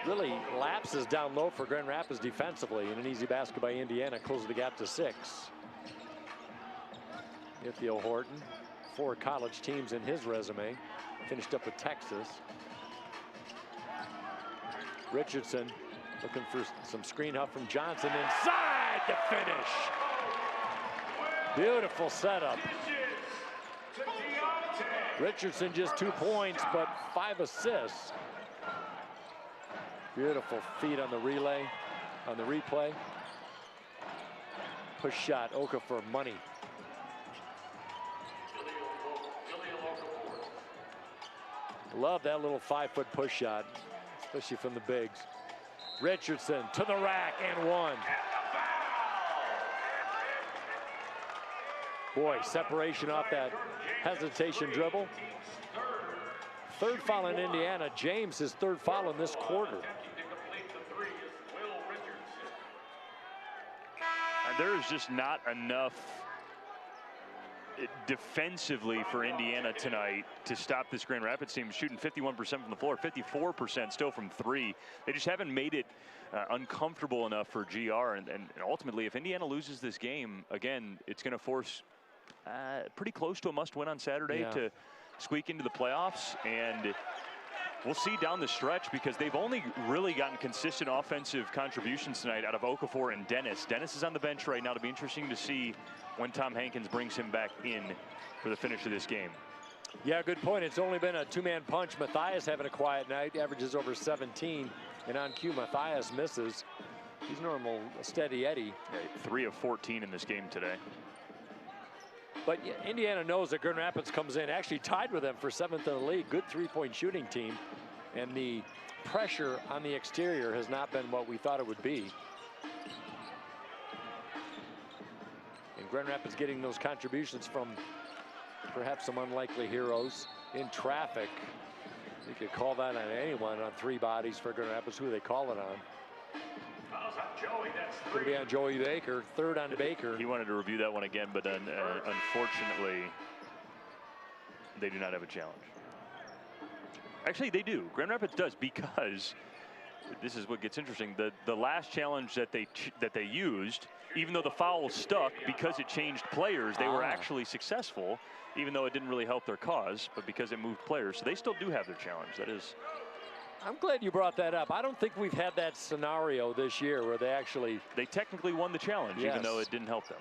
A: really lapses down low for Grand Rapids defensively, and an easy basket by Indiana closes the gap to 6. Ithiel Horton, 4 college teams in his resume, finished up with Texas. Richardson looking for some screen help from Johnson inside to finish. Beautiful setup. Richardson just 2 points, but 5 assists. Beautiful feed on the relay, on the replay. Push shot, Okafor, money. Love that little 5-foot push shot, especially from the bigs. Richardson to the rack and 1. Boy, separation off that hesitation dribble. 3rd foul in Indiana. James, his 3rd foul in this quarter.
B: And there is just not enough defensively for Indiana tonight to stop this Grand Rapids team. Shooting 51% from the floor, 54% still from 3. They just haven't made it uncomfortable enough for GR. And ultimately, if Indiana loses this game, again, it's going to force pretty close to a must-win on Saturday to squeak into the playoffs. And we'll see down the stretch, because they've only really gotten consistent offensive contributions tonight out of Okafor and Dennis. Dennis is on the bench right now. It'll be interesting to see when Tom Hankins brings him back in for the finish of this game.
A: Yeah, good point. It's only been a 2-man punch. Matthias having a quiet night, averages over 17. And on cue, Matthias misses. He's normal, a steady Eddie.
B: 3 of 14 in this game today.
A: But Indiana knows that Grand Rapids comes in, actually tied with them for 7th in the league. Good 3-point shooting team. And the pressure on the exterior has not been what we thought it would be. And Grand Rapids getting those contributions from perhaps some unlikely heroes in traffic. You could call that on anyone on 3 bodies for Grand Rapids. Who do they call it on? Could be on Joey Baker, 3rd on Baker.
B: He wanted to review that one again, but unfortunately, they do not have a challenge. Actually, they do. Grand Rapids does, because this is what gets interesting. The last challenge that they used, even though the foul stuck, because it changed players, they were actually successful, even though it didn't really help their cause, but because it moved players. So they still do have their challenge. That is.
A: I'm glad you brought that up. I don't think we've had that scenario this year where they
B: technically won the challenge, even though it didn't help them.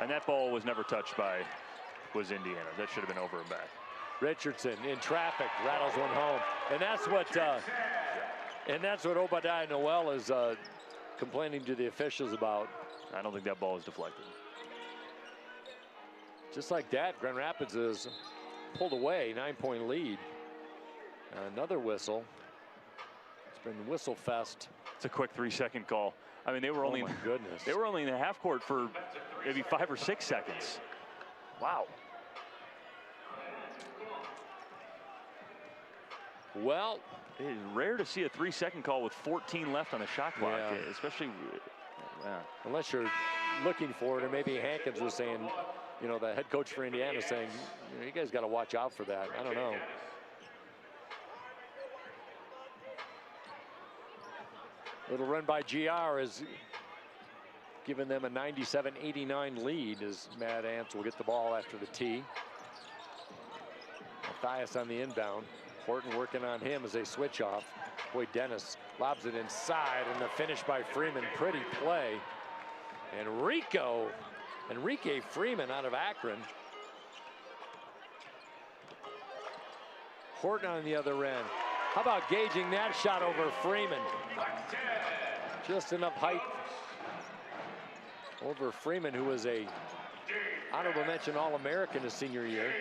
B: And that ball was never touched was Indiana. That should have been over and back.
A: Richardson in traffic rattles one home, and that's what Obadiah Noel is complaining to the officials about.
B: I don't think that ball is deflected.
A: Just like that, Grand Rapids is pulled away, 9-point lead. Another whistle. It's been whistle fest.
B: It's a quick 3-second call. I mean, they were only
A: oh my goodness.
B: They were only in the half court for maybe 5 or 6 seconds. Wow.
A: Well,
B: it is rare to see a 3-second call with 14 left on the shot clock, especially.
A: Unless you're looking for it, or maybe Hankins was saying, you know, the head coach for Indiana saying, you guys got to watch out for that. I don't know. Little run by GR has given them a 97-89 lead, as Matt Ants will get the ball after the tee. Matthias on the inbound. Horton working on him as they switch off. Boy, Dennis lobs it inside, and the finish by Freeman. Pretty play. And Rico Enrique Freeman out of Akron. Horton on the other end. How about gauging that shot over Freeman? Just enough height over Freeman, who was a honorable mention All-American his senior year.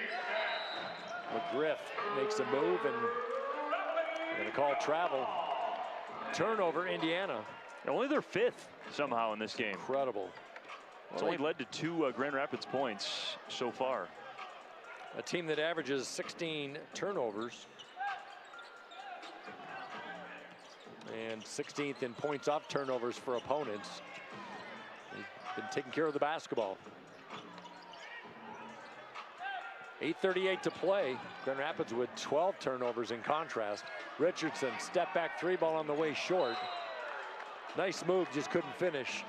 A: McGriff makes a move and going to call travel. Turnover, Indiana.
B: Only their 5th somehow in this game.
A: Incredible.
B: It's only led to 2 Grand Rapids points so far.
A: A team that averages 16 turnovers and 16th in points off turnovers for opponents. They've been taking care of the basketball. 8:38 to play. Grand Rapids with 12 turnovers in contrast. Richardson, step back 3 ball on the way short. Nice move, just couldn't finish.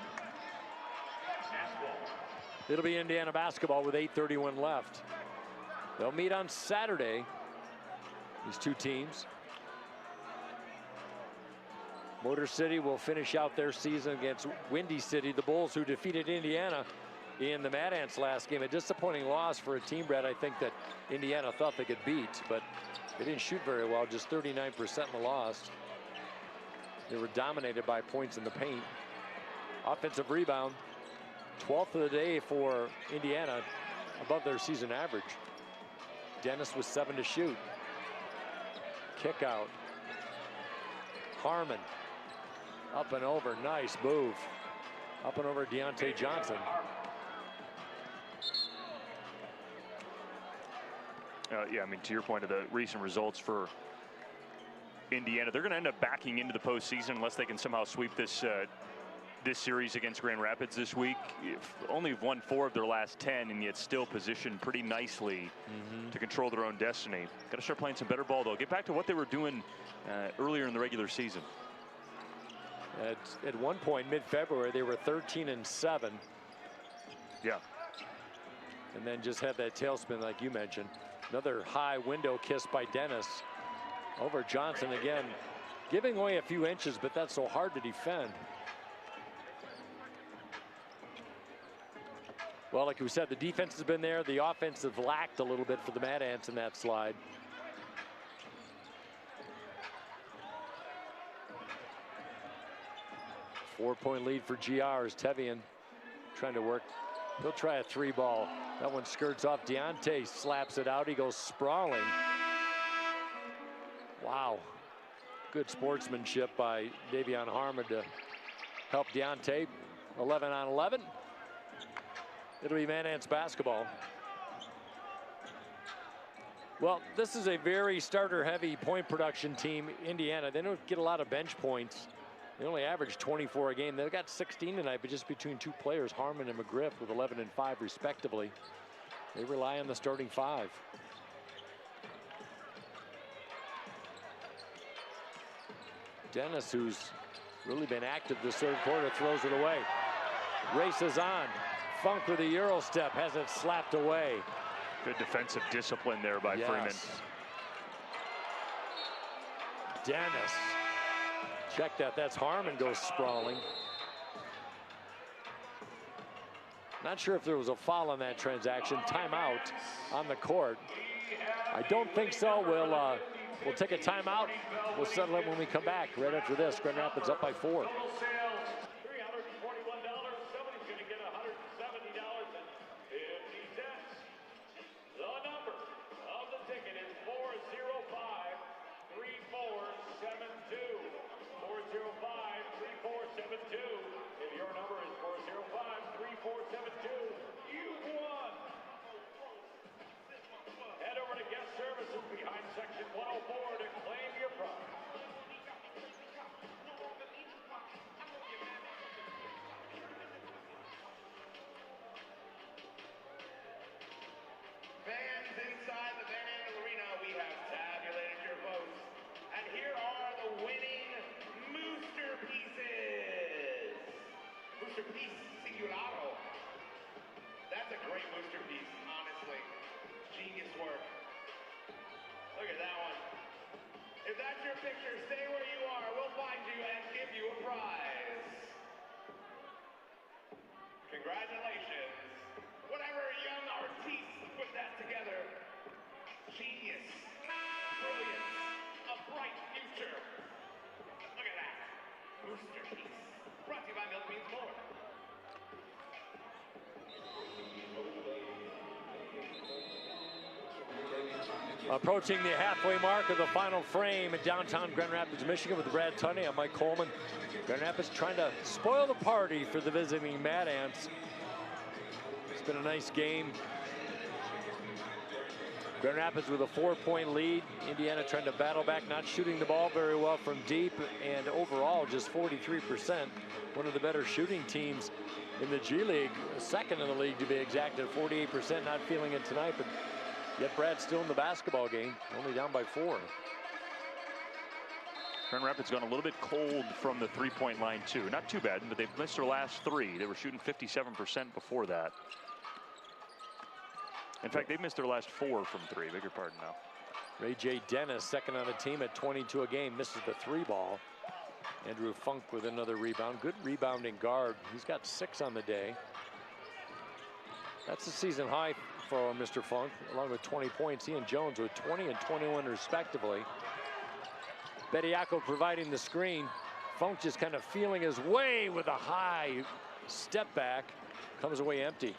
A: It'll be Indiana basketball with 8:31 left. They'll meet on Saturday, these two teams. Motor City will finish out their season against Windy City, the Bulls, who defeated Indiana in the Mad Ants last game. A disappointing loss for a team, Brett, I think, that Indiana thought they could beat, but they didn't shoot very well, just 39% in the loss. They were dominated by points in the paint. Offensive rebound, 12th of the day for Indiana, above their season average. Dennis with 7 to shoot. Kick out. Harmon. Up and over, nice move. Up and over Deontay Johnson.
B: Yeah, I mean, to your point of the recent results for Indiana, they're going to end up backing into the postseason unless they can somehow sweep this this series against Grand Rapids this week. Only won 4 of their last 10, and yet still positioned pretty nicely to control their own destiny. Got to start playing some better ball, though. Get back to what they were doing earlier in the regular season.
A: At one point, mid-February, they were 13-7.
B: Yeah.
A: And then just had that tailspin, like you mentioned. Another high window kiss by Dennis over Johnson again, giving away a few inches, but that's so hard to defend. Well, like we said, the defense has been there. The offense has lacked a little bit for the Mad Ants in that slide. Four-point lead for GR as Tevian trying to work. He'll try a 3 ball. That one skirts off. Deontay slaps it out. He goes sprawling. Wow. Good sportsmanship by Davion Harmon to help Deontay. 11 on 11. It'll be Mad Ants basketball. Well, this is a very starter-heavy point production team, Indiana. They don't get a lot of bench points. They only average 24 a game. They've got 16 tonight, but just between 2 players, Harmon and McGriff, with 11 and 5 respectively. They rely on the starting 5. Dennis, who's really been active this 3rd quarter, throws it away. Races on. Funk with a Euro step, has it slapped away.
B: Good defensive discipline there by Freeman.
A: Dennis. Check that. That's Harmon goes sprawling. Not sure if there was a foul on that transaction. Timeout on the court. I don't think so. We'll take a timeout. We'll settle it when we come back. Right after this, Grand Rapids up by 4.
C: Section 104 to claim your prize.
D: Fans inside the Van Andel Arena, we have tabulated your votes. And here are the winning Mooster Pieces. Mooster Piece Singularo. That's a great Mooster piece, honestly. Genius work. Look at that one. If that's your picture, stay where you are. We'll find you and give you a prize. Congratulations. Brought to you by Milk Means More.
A: Approaching the halfway mark of the final frame in downtown Grand Rapids, Michigan with Brad Tunney. I'm Mike Coleman. Grand Rapids trying to spoil the party for the visiting Mad Ants. It's been a nice game. Grand Rapids with a 4-point lead. Indiana trying to battle back, not shooting the ball very well from deep, and overall just 43%. One of the better shooting teams in the G League, second in the league to be exact, at 48%. Not feeling it tonight, but yet Brad's still in the basketball game, only down by 4.
B: Grand Rapids gone a little bit cold from the three-point line too. Not too bad, but they've missed their last 3. They were shooting 57% before that. In fact, they've missed their last 4 from 3. Beg your pardon now.
A: Ray J. Dennis, second on the team at 22 a game, misses the 3 ball. Andrew Funk with another rebound. Good rebounding guard. He's got 6 on the day. That's the season high for Mr. Funk, along with 20 points. He and Jones with 20 and 21 respectively. Bediako providing the screen. Funk just kind of feeling his way with a high step back. Comes away empty.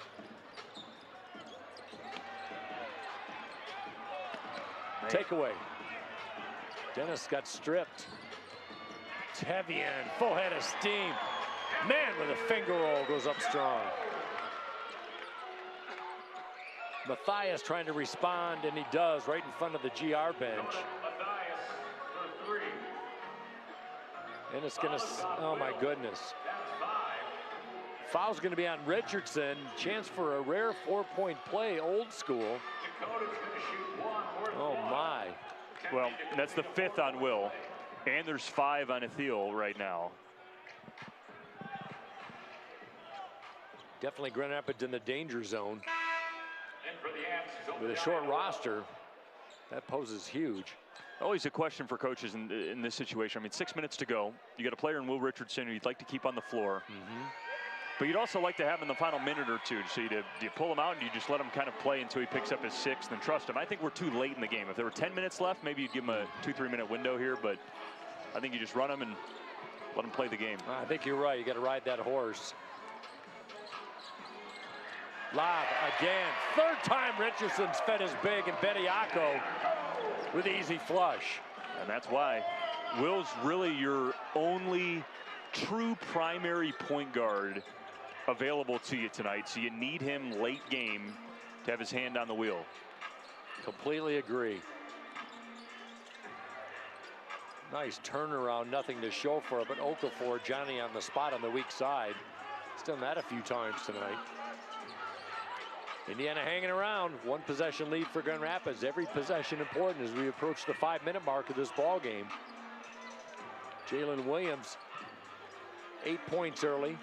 A: Takeaway. Dennis got stripped. Tevian, full head of steam. Man with a finger roll, goes up strong. Matthias trying to respond, and he does, right in front of the GR bench.
C: Matthias for 3.
A: And it's gonna, oh my goodness.
C: That's 5.
A: Foul's gonna be on Richardson. Chance for a rare 4-point play, old school.
C: Dakota's going to shoot 1.
A: Oh my.
B: Well, that's the 5th on Will, and there's 5 on Ethiel right now.
A: Definitely Grand Rapids in the danger zone.
C: And for the Ants,
A: With a short roster, that poses huge.
B: Always a question for coaches in this situation. I mean, 6 minutes to go. You got a player in Will Richardson who you'd like to keep on the floor. But you'd also like to have him in the final minute or two. So do you pull him out and you just let him kind of play until he picks up his 6th and trust him? I think we're too late in the game. If there were 10 minutes left, maybe you'd give him a 2-3 minute window here. But I think you just run him and let him play the game.
A: I think you're right. You got to ride that horse. Lob again. 3rd time Richardson's fed his big, and Bediako with easy flush.
B: And that's why Will's really your only true primary point guard available to you tonight. So you need him late game to have his hand on the wheel.
A: Completely agree. Nice turnaround, nothing to show for it, but Okafor, Johnny on the spot on the weak side. He's done that a few times tonight. Indiana hanging around. 1 possession lead for Grand Rapids. Every possession important as we approach the 5-minute mark of this ball game. Jalen Williams, 8 points early.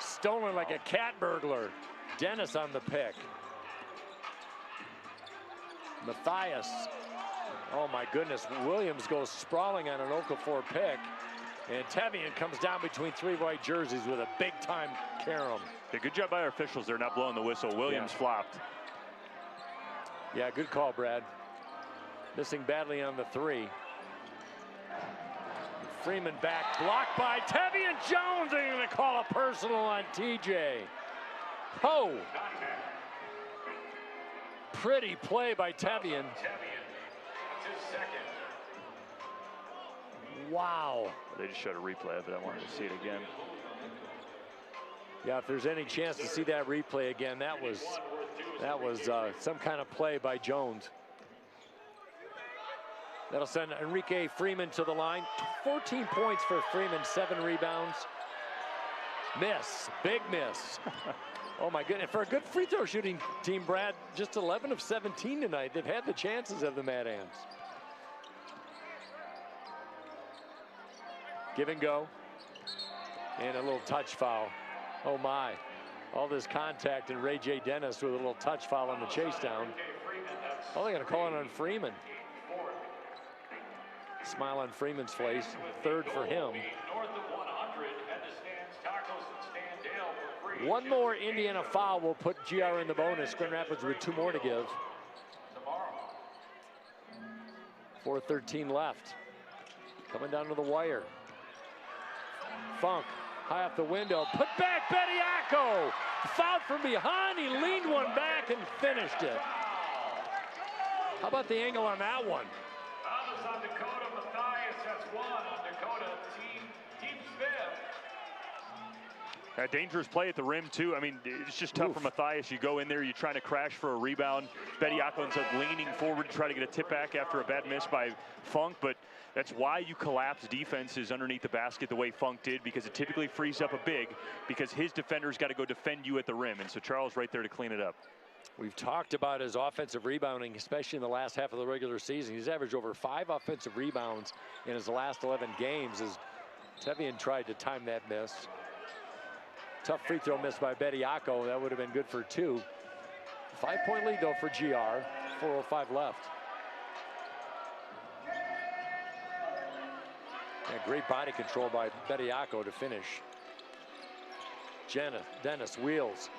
A: Stolen like a cat burglar. Dennis on the pick. Matthias. Oh my goodness. Williams goes sprawling on an Okafor pick. And Tevian comes down between 3 white jerseys with a big time carom.
B: Yeah, good job by our officials. They're not blowing the whistle. Williams flopped.
A: Yeah, good call, Brad. Missing badly on the 3. Freeman back, blocked by Tevian Jones. They're going to call a personal on TJ. Oh! Pretty play by Tevian.
C: That's his 2nd.
A: Wow.
B: They just showed a replay of it. I wanted to see it again.
A: Yeah, if there's any chance to see that replay again, that was some kind of play by Jones. That'll send Enrique Freeman to the line. 14 points for Freeman, 7 rebounds. Miss, big miss. Oh my goodness, for a good free throw shooting team, Brad, just 11 of 17 tonight. They've had the chances of the Mad Ants. Give and go. And a little touch foul. Oh my. All this contact, and Ray J. Dennis with a little touch foul on the chase down. Oh, they're going to call it on Freeman. Smile on Freeman's face. 3rd for him.
C: North of 100 at the stands, Tacos and Stan Dale for free.
A: 1 more Indiana foul will put GR in the bonus. Grand Rapids with 2 more to give. 4:13 left. Coming down to the wire. Funk, high off the window, put back Bediako. Fouled from behind, he leaned one back and finished it. How about the angle on that one?
C: Others on Dakota, Matthias has one on Dakota, team fifth.
B: A dangerous play at the rim, too. I mean, it's just tough for Matthias. You go in there, you're trying to crash for a rebound. Bediako ends up leaning forward to try to get a tip back after a bad miss by Funk, but that's why you collapse defenses underneath the basket the way Funk did, because it typically frees up a big, because his defender's got to go defend you at the rim, and so Charles right there to clean it up. We've
A: talked about his offensive rebounding, especially in the last half of the regular season. He's averaged over 5 offensive rebounds in his last 11 games as Tevian tried to time that miss. Tough free throw miss by Bediako. That would have been good for 2. 5-point lead, though, for GR. 4:05 left. Yeah, great body control by Bediako to finish. Dennis wheels.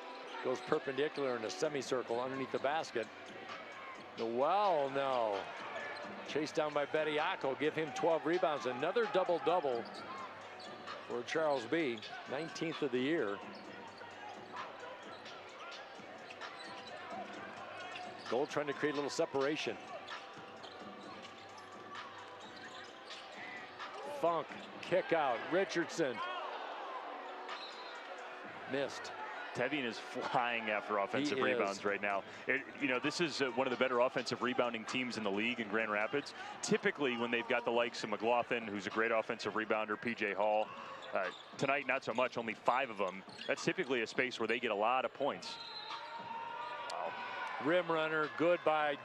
A: Goes perpendicular in a semicircle underneath the basket. Well, no. Chased down by Bediako. Give him 12 rebounds. Another double-double for Charles B. 19th of the year. Gold trying to create a little separation. Funk, kick out. Richardson. Missed.
B: Tevian is flying after offensive rebounds right now. You know, this is one of the better offensive rebounding teams in the league in Grand Rapids. Typically, when they've got the likes of McLaughlin, who's a great offensive rebounder, P.J. Hall. Tonight, not so much, only 5 of them. That's typically a space where they get a lot of points.
A: Wow. Rim runner, good by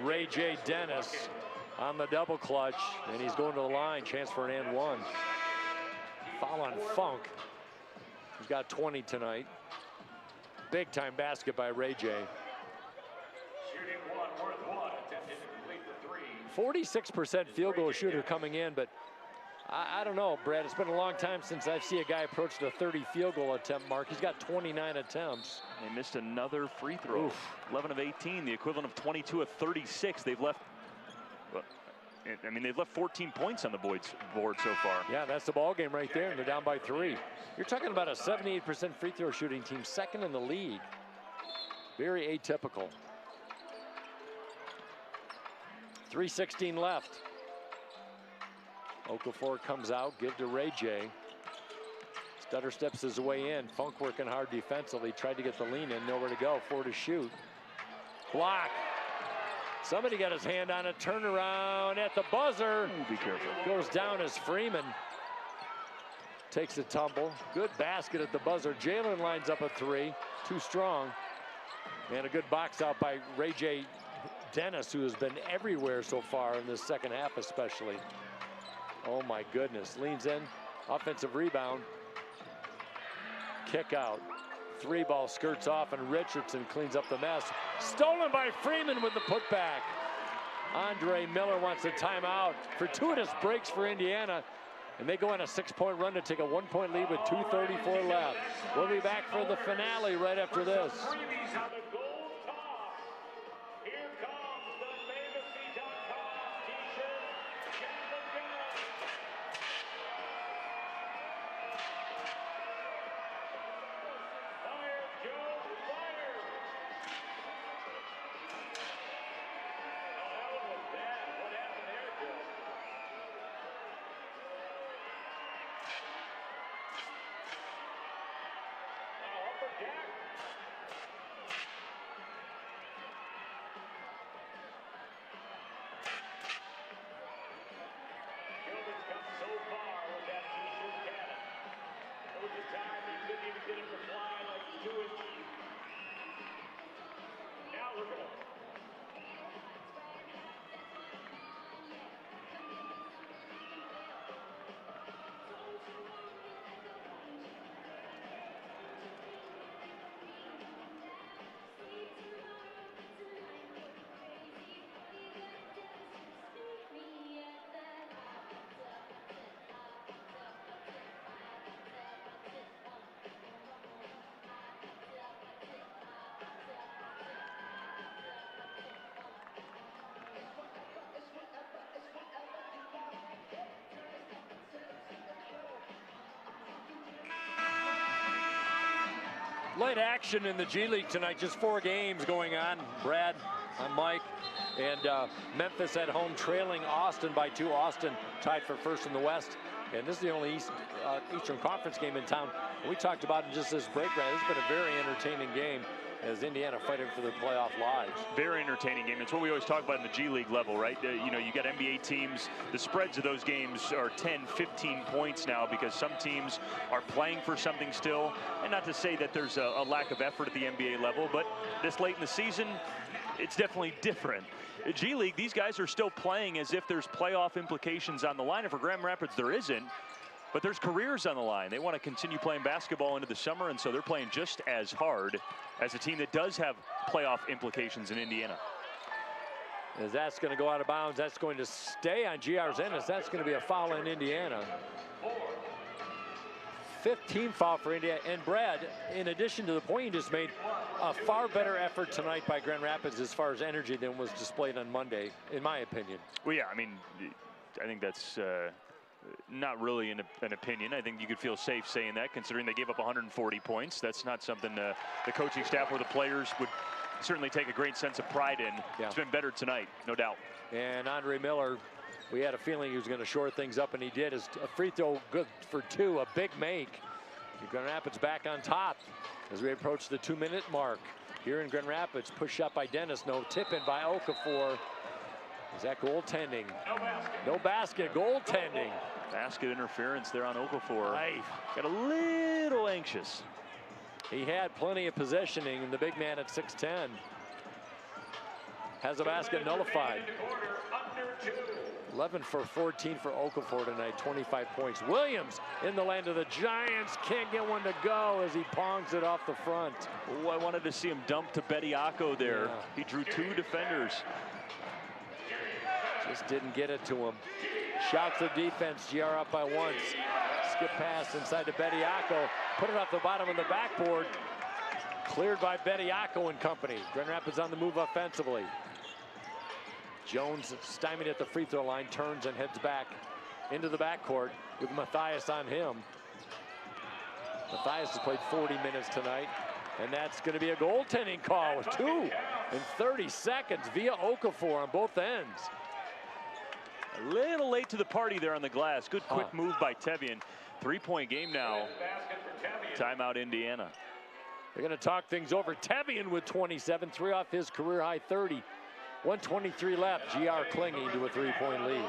A: Ray J. Dennis on the double clutch, and he's going to the line. Chance for an and one. Foul on Funk. He's got 20 tonight. Big time basket by Ray J.
C: Shooting one, worth one, attempted to complete the
A: 46%
C: three.
A: field goal shooter coming in, but I don't know, Brad. It's been a long time since I've seen a guy approach the 30 field goal attempt mark. He's got 29 attempts.
B: They missed another free throw. Oof. 11 of 18, the equivalent of 22 of 36. They've left, I mean, they've left 14 points on the board so far.
A: Yeah, that's the ball game right there, and they're down by 3. You're talking about a 78% free throw shooting team, 2nd in the league. Very atypical. 3:16 left. Okafor comes out, give to Ray J. Stutter steps his way in. Funk working hard defensively. Tried to get the lean in, nowhere to go. 4 to shoot. Block. Somebody got his hand on a turnaround at the buzzer.
B: Ooh, be careful.
A: Goes down as Freeman takes a tumble. Good basket at the buzzer. Jalen lines up a 3. Too strong. And a good box out by Ray J. Dennis, who has been everywhere so far in this second half especially. Oh my goodness. Leans in. Offensive rebound. Kick out. 3 ball skirts off, and Richardson cleans up the mess. Stolen by Freeman with the putback. Andre Miller wants a timeout. Fortuitous breaks for Indiana, and they go on a 6-point run to take a 1-point lead with 2:34 left. We'll be back for the finale right after this. Light action in the G League tonight. Just 4 games going on. Brad, I'm Mike. And Memphis at home trailing Austin by 2. Austin tied for first in the West. And this is the only Eastern Conference game in town. We talked about in just this break, Brad. This has been a very entertaining game as Indiana fighting for their playoff lives.
B: Very entertaining game. It's what we always talk about in the G League level, right? You know, you got NBA teams. The spreads of those games are 10, 15 points now because some teams are playing for something still. And not to say that there's a lack of effort at the NBA level, but this late in the season, it's definitely different. G League, these guys are still playing as if there's playoff implications on the line. And for Grand Rapids, there isn't. But there's careers on the line. They want to continue playing basketball into the summer, and so they're playing just as hard as a team that does have playoff implications in Indiana.
A: As that's going to go out of bounds, that's going to stay on GR's end, as that's going to be a foul in Indiana. 15th foul for India. And Brad, in addition to the point you just made, a far better effort tonight by Grand Rapids as far as energy than was displayed on Monday, in my opinion.
B: Well, yeah, I mean, I think that's not really an opinion. I think you could feel safe saying that, considering they gave up 140 points. That's not something the coaching staff or the players would certainly take a great sense of pride in. Yeah. It's been better tonight, no doubt.
A: And Andre Miller, we had a feeling he was going to shore things up, and he did. As a free throw good for 2, a big make. Grand Rapids back on top as we approach the 2-minute mark. Here in Grand Rapids, push up by Dennis, no tip in by Okafor. Is that goaltending? No basket, goaltending.
B: Basket interference there on Okafor. Got a little anxious.
A: He had plenty of positioning, and the big man at 6'10" has a basket nullified. 11 for 14 for Okafor tonight, 25 points. Williams in the land of the Giants, can't get one to go as he pongs it off the front.
B: Oh, I wanted to see him dump to Bediako there. Yeah. He drew 2 defenders.
A: Just didn't get it to him. Shouts of defense, GR up by 1. Skip pass inside to Bediako. Put it off the bottom of the backboard. Cleared by Bediako and company. Grand Rapids on the move offensively. Jones stymied at the free throw line, turns and heads back into the backcourt with Matthias on him. Matthias has played 40 minutes tonight, and that's going to be a goaltending call with 2 in 30 seconds via Okafor on both ends.
B: A little late to the party there on the glass. Good quick move by Tevian. 3-point game now. Timeout Indiana.
A: They're going to talk things over. Tevian with 27, 3 off his career high 30. 1:23 left. GR clinging to a 3-point lead.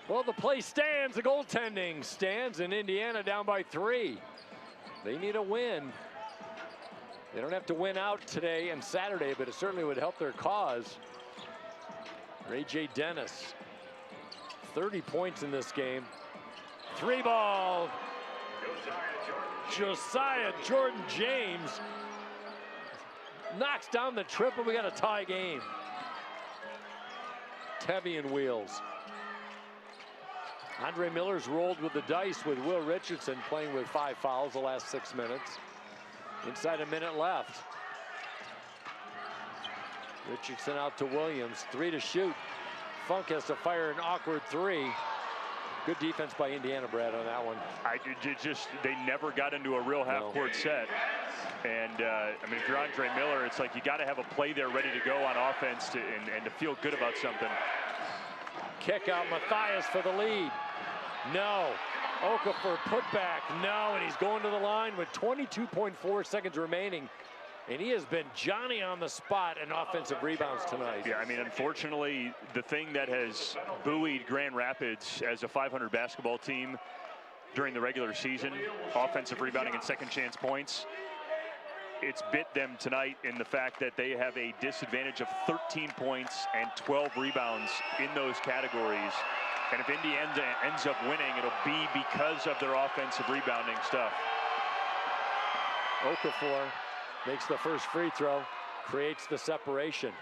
A: Well, the play stands, the goaltending stands, and Indiana down by 3. They need a win They don't have to win out today and Saturday, but it certainly would help their cause. Ray J. Dennis, 30 points in this game. 3-ball. Josiah Jordan James knocks down the triple. We got a tie game. Tevian wheels. Andre Miller's rolled with the dice with Will Richardson playing with 5 fouls the last 6 minutes. Inside a minute left. Richardson out to Williams. 3 to shoot. Funk has to fire an awkward 3. Good defense by Indiana, Brad, on that one.
B: They never got into a real half-court set. And, I mean, if you're Andre Miller, it's like you got to have a play there ready to go on offense and to feel good about something.
A: Kick out Matthias for the lead. No. Okafor put back. No, and he's going to the line with 22.4 seconds remaining. And he has been Johnny on the spot in offensive rebounds tonight.
B: Yeah, I mean, unfortunately, the thing that has buoyed Grand Rapids as a 500 basketball team during the regular season, offensive rebounding and second chance points, it's bit them tonight in the fact that they have a disadvantage of 13 points and 12 rebounds in those categories. And if Indiana ends up winning, it'll be because of their offensive rebounding stuff.
A: Okafor makes the first free throw, creates the separation.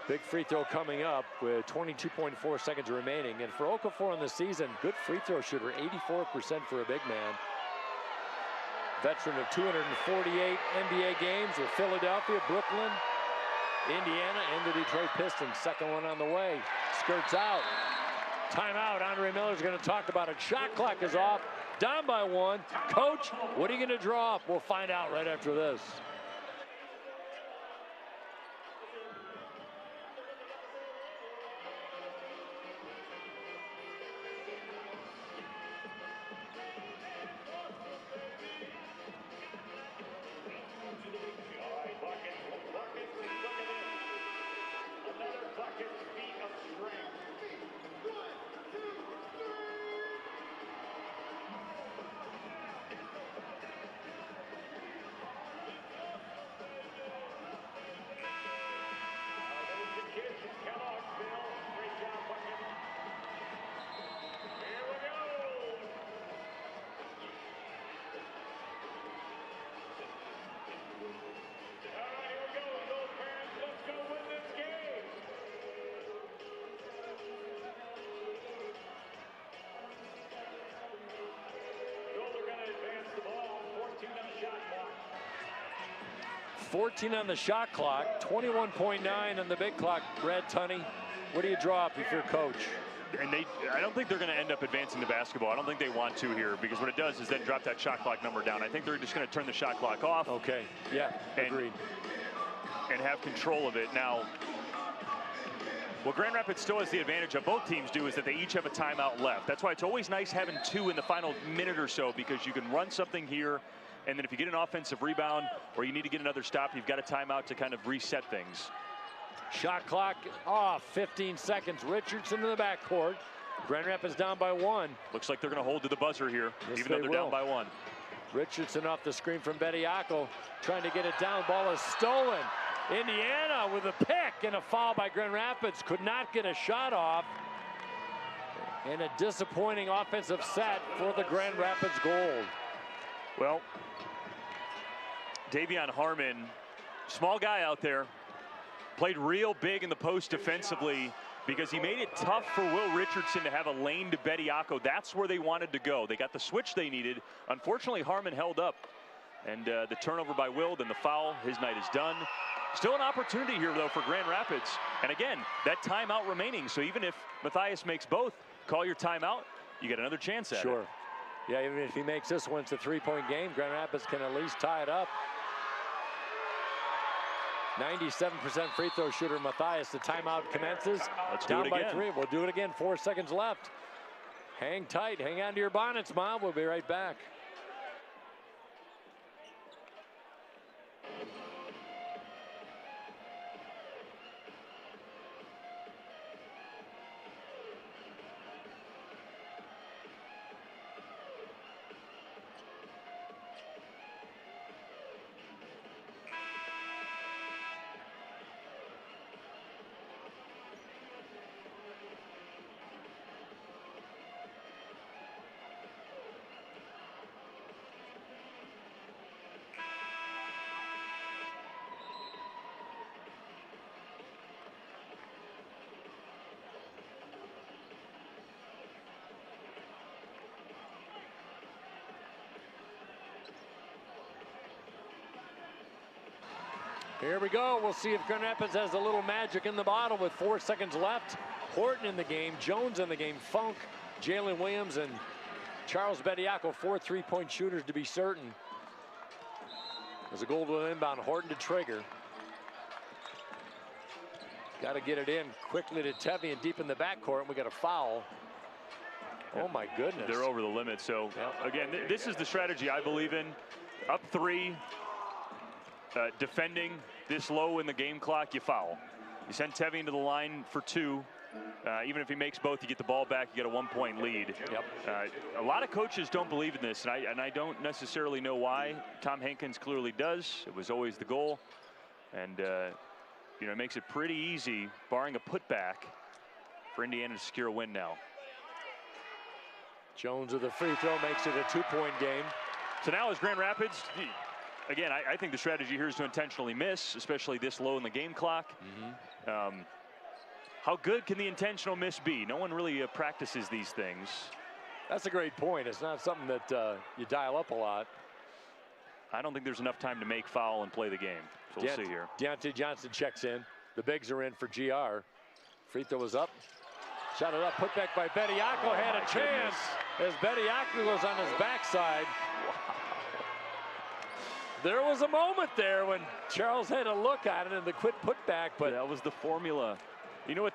A: Big free throw coming up with 22.4 seconds remaining. And for Okafor in the season, good free throw shooter, 84% for a big man. Veteran of 248 NBA games with Philadelphia, Brooklyn, Indiana, and the Detroit Pistons. Second one on the way. Skirts out. Timeout. Andre Miller's going to talk about it. Shot clock is off. Down by 1. Coach, what are you going to draw up? We'll find out right after this. .14 on the shot clock, 21.9 on the big clock. Brad Tunney, what do you draw up if you're coach?
B: And I don't think they're going to end up advancing the basketball. I don't think they want to here, because what it does is then drop that shot clock number down. I think they're just going to turn the shot clock off.
A: Okay, yeah, agreed.
B: And have control of it. Now, what Grand Rapids still has the advantage of, both teams do, is that they each have a timeout left. That's why it's always nice having 2 in the final minute or so, because you can run something here, and then if you get an offensive rebound or you need to get another stop, you've got a timeout to kind of reset things.
A: Shot clock off, 15 seconds. Richardson in the backcourt. Grand Rapids down by 1.
B: Looks like they're going to hold to the buzzer here,
A: yes,
B: even though they're down by 1.
A: Richardson off the screen from Bediako, trying to get it down. Ball is stolen. Indiana with a pick, and a foul by Grand Rapids. Could not get a shot off. And a disappointing offensive set for the Grand Rapids Gold.
B: Well, Davion Harmon, small guy out there, played real big in the post defensively because he made it tough for Will Richardson to have a lane to Bediako. That's where they wanted to go. They got the switch they needed. Unfortunately, Harmon held up. And the turnover by Will, then the foul. His night is done. Still an opportunity here, though, for Grand Rapids. And again, that timeout remaining. So even if Matthias makes both, call your timeout, you get another chance at it.
A: Sure. Yeah, even if he makes this one, it's a 3-point game. Grand Rapids can at least tie it up. 97% free throw shooter Matthias. The timeout commences.
B: Let's do
A: down
B: it
A: by
B: again.
A: 3. We'll do it again. 4 seconds left. Hang tight. Hang on to your bonnets, Mom. We'll be right back. Here we go. We'll see if Grand Rapids has a little magic in the bottle with 4 seconds left. Horton in the game, Jones in the game, Funk, Jalen Williams, and Charles Bediako, 4 3-point shooters to be certain. There's a Goldwyn inbound, Horton to Traeger. Got to get it in quickly to Tevian deep in the backcourt, and we got a foul. Oh my goodness.
B: They're over the limit. So again, this is the strategy I believe in. Up 3, defending this low in the game clock, you foul. You send Tevian to the line for 2. Even if he makes both, you get the ball back, you get a 1-point lead.
A: Yep.
B: A lot of coaches don't believe in this, and I don't necessarily know why. Tom Hankins clearly does. It was always the goal. And you know, it makes it pretty easy, barring a putback, for Indiana to secure a win now.
A: Jones with a free throw makes it a 2-point game.
B: So now as Grand Rapids, again, I think the strategy here is to intentionally miss, especially this low in the game clock. How good can the intentional miss be? No one really practices these things.
A: That's a great point. It's not something that you dial up a lot.
B: I don't think there's enough time to make foul and play the game. So we'll see here.
A: Deontay Johnson checks in. The bigs are in for GR. Free throw is up. Shot it up, put back by Bediako, had a chance as Bediako goes on his backside. There was a moment there when Charles had a look at it and the quick putback, but
B: that was the formula. You know what